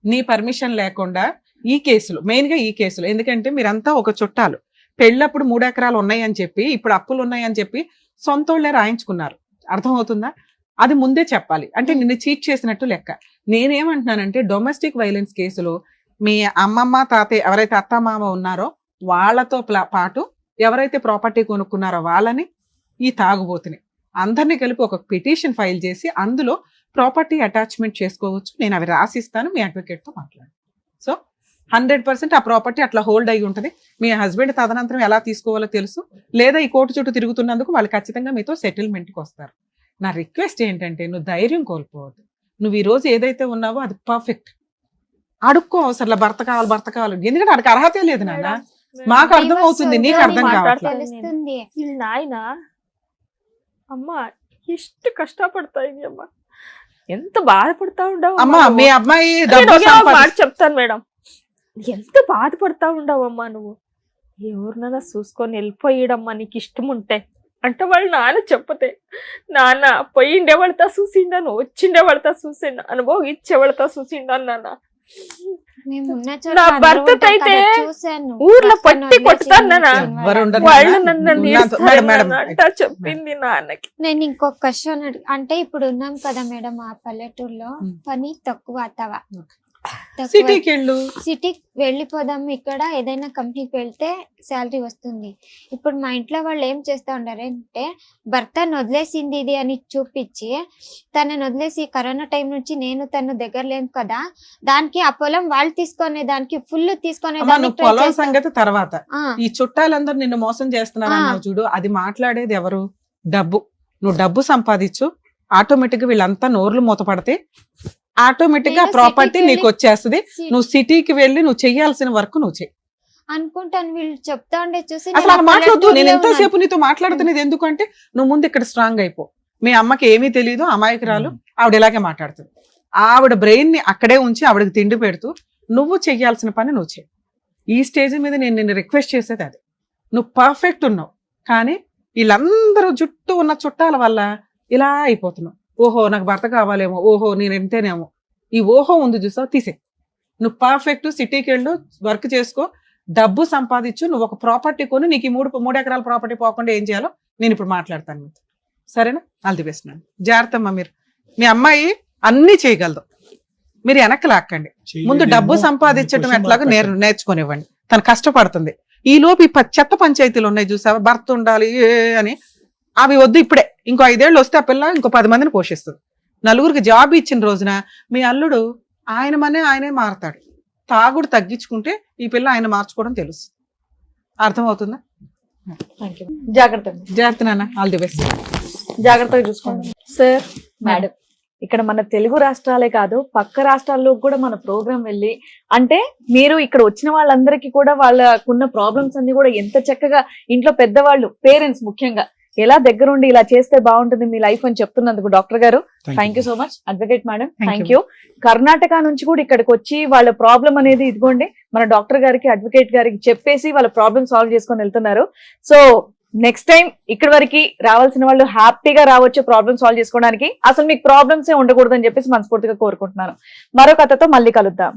నీ పర్మిషన్ లేకుండా. ఈ కేసులు మెయిన్ గా ఈ కేసులు ఎందుకంటే మీరంతా ఒక చుట్టాలు, పెళ్ళప్పుడు 3 ఎకరాలు ఉన్నాయని చెప్పి ఇప్పుడు అప్పులు ఉన్నాయని చెప్పి సొంతోళ్లే రాయించుకున్నారు. అర్థమవుతుందా? అది ముందే చెప్పాలి. అంటే నిన్ను చీట్ చేసినట్టు లెక్క. నేనేమంటున్నానంటే డొమెస్టిక్ వైలెన్స్ కేసులో మీ అమ్మమ్మ తాతయ్య ఎవరైతే అత్తమామ ఉన్నారో వాళ్ళతో పాటు ఎవరైతే ప్రాపర్టీ కొనుక్కున్నారో వాళ్ళని, ఈ తాగుబోతుని అందరినీ కలిపి ఒక పిటిషన్ ఫైల్ చేసి అందులో ప్రాపర్టీ అటాచ్మెంట్ చేసుకోవచ్చు. నేను అవి రాసిస్తాను, మీ అడ్వకేట్ తో మాట్లాడు. సో 100% ఆ ప్రాపర్టీ అట్లా హోల్డ్ అయి ఉంటుంది. మీ హస్బెండ్ తదనంతరం ఎలా తీసుకోవాలో తెలుసు. లేదా ఈ కోర్టు చుట్టూ తిరుగుతున్నందుకు వాళ్ళు ఖచ్చితంగా మీతో సెటిల్మెంట్కి వస్తారు. నా రిక్వెస్ట్ ఏంటంటే నువ్వు ధైర్యం కోల్పోవద్దు. నువ్వు ఈ రోజు ఏదైతే ఉన్నావో అది పర్ఫెక్ట్. అడుక్కో అవసరం భర్త కావాలి, ఎందుకంటే అడికి అర్హతే లేదు నాన్న. మాకు అర్థం అవుతుంది, నీకు అర్థం కావట్లేదు. నాయన అమ్మ ಎಷ್ಟು కష్టపడతాయి అమ్మ, ఎంత బాధపడతా ఉండవు అమ్మా. మీ అమ్మాయి మాట చెప్తాను మేడం, ఎంత బాధపడతా ఉండవమ్మా నువ్వు. ఎవరినైనా చూసుకొని వెళ్ళిపోయడమ్మా నీకు ఇష్టం ఉంటే అంటే వాళ్ళు నాన్న చెప్పతే, నాన్న పోయిండే వాళ్ళతో చూసిండాను, వచ్చిండే వాళ్ళతో చూసిండా, అనుభవించేవాళ్ళతో చూసిండాను నాన్న. నా భర్త అయితే ఊర్లో పట్టి కొట్టుతాను వాళ్ళు నన్ను చెప్పింది నాన్నకి. నేను ఇంకొక క్వశ్చన్ అంటే ఇప్పుడు ఉన్నాం కదా మేడం ఆ పల్లెటూరులో పని తక్కువ అత్తవా, సిటీకి వెళ్ళిపోదాం, ఇక్కడ ఏదైనా కంపెనీకి వెళ్తే శాలరీ వస్తుంది. ఇప్పుడు మా ఇంట్లో వాళ్ళు ఏం చేస్తా ఉండారంటే భర్తను వదిలేసింది ఇది అని చూపించి తనని వదిలేసి కరోనా టైం నుంచి నేను తను దగ్గర లేను కదా, దానికి ఆ పొలం వాళ్ళు తీసుకునే దానికి ఫుల్ తీసుకునే పొలం సంగతి తర్వాత. ఈ చుట్టాలందరూ నిన్ను మోసం చేస్తున్నారు చూడు, అది మాట్లాడేది ఎవరు? డబ్బు. నువ్వు డబ్బు సంపాదించు, ఆటోమేటిక్ గా వీళ్ళంతా నోర్లు మూతపడితే ఆటోమేటిక్ గా ప్రాపర్టీ నీకు వచ్చేస్తుంది. నువ్వు సిటీకి వెళ్ళి నువ్వు చెయ్యాల్సిన వర్క్ నువ్వు చెయ్యి అనుకుంటాను. వీళ్ళు చెప్తా ఉండే చూసి అసలు మాట్లాడద్దు. నేను ఎంతసేపు నీతో మాట్లాడుతున్నది ఎందుకంటే నువ్వు ముందు ఇక్కడ స్ట్రాంగ్ అయిపో. మీ అమ్మకి ఏమీ తెలియదు, అమాయకురాలు, ఆవిడ ఇలాగే మాట్లాడుతుంది. ఆవిడ బ్రెయిన్ ని అక్కడే ఉంచి ఆవిడకి తిండి పెడుతూ నువ్వు చెయ్యాల్సిన పని నువ్వు చెయ్యి. ఈ స్టేజ్ మీద నేను నిన్ను రిక్వెస్ట్ చేసేది అది. నువ్వు పర్ఫెక్ట్ ఉన్నావు, కానీ వీళ్ళందరూ చుట్టూ ఉన్న చుట్టాల వల్ల ఇలా అయిపోతున్నావు. ఓహో నాకు భర్త కావాలేమో, ఓహో నేను ఎంతేనేమో, ఈ ఓహో ఉంది చూసావు తీసే. నువ్వు పర్ఫెక్ట్ సిటీకి వెళ్ళు, వర్క్ చేసుకో, డబ్బు సంపాదించు, నువ్వు ఒక ప్రాపర్టీ కొని నీకు ఈ 3 ఎకరాల ప్రాపర్టీ పోకుండా ఏం చేయాలో నేను ఇప్పుడు మాట్లాడతాను మీతో, సరేనా? ఆల్ ది బెస్ట్ నాన్న, జాగ్రత్త అమ్మా. మీరు మీ అమ్మాయి అన్ని చేయగలదు, మీరు వెనక్కి లాక్కండి. ముందు డబ్బు సంపాదించడం ఎట్లాగో నేర్చుకునివ్వండి, తను కష్టపడుతుంది. ఈ లోపు ఈ చెత్త పంచాయతీలు ఉన్నాయి చూసావా, భర్త ఉండాలి అని, అవి వద్దు. ఇప్పుడే ఇంకో 5 ఏళ్ళు వస్తే ఆ పిల్ల ఇంకో 10 మందిని పోషిస్తుంది. నలుగురికి జాబ్ ఇచ్చిన రోజున మీ అల్లుడు ఆయనే మారతాడు. తాగుడు తగ్గించుకుంటే ఈ పిల్ల ఆయన మార్చుకోవడం తెలుసు. అర్థమవుతుందా? జాగ్రత్త నాన్న, ఆల్ ది బెస్ట్. జాగ్రత్తగా చూసుకోండి సార్. మేడం, ఇక్కడ మన తెలుగు రాష్ట్రాలే కాదు పక్క రాష్ట్రాల్లో కూడా మన ప్రోగ్రాం వెళ్ళి, అంటే మీరు ఇక్కడ వచ్చిన వాళ్ళందరికీ కూడా వాళ్ళకున్న ప్రాబ్లమ్స్ అన్ని కూడా ఎంత చక్కగా ఇంట్లో పెద్దవాళ్ళు, పేరెంట్స్ ముఖ్యంగా ఎలా దగ్గరుండి ఇలా చేస్తే బాగుంటుంది మీ లైఫ్ అని చెప్తున్నందుకు డాక్టర్ గారు thank you so much. Advocate madam thank you. Karnataka నుంచి కూడా ఇక్కడికి వచ్చి వాళ్ళ ప్రాబ్లం అనేది ఇదిగోండి మన డాక్టర్ గారికి, అడ్వకేట్ గారికి చెప్పేసి వాళ్ళ ప్రాబ్లమ్ సాల్వ్ చేసుకొని వెళ్తున్నారు. సో నెక్స్ట్ టైం ఇక్కడ వరకు రావాల్సిన వాళ్ళు హ్యాపీగా రావచ్చు ప్రాబ్లమ్ సాల్వ్ చేసుకోవడానికి. అసలు మీకు ప్రాబ్లమ్స్ ఉండకూడదని చెప్పేసి మనస్ఫూర్తిగా కోరుకుంటున్నాను. మరో కథతో మళ్ళీ కలుద్దాం.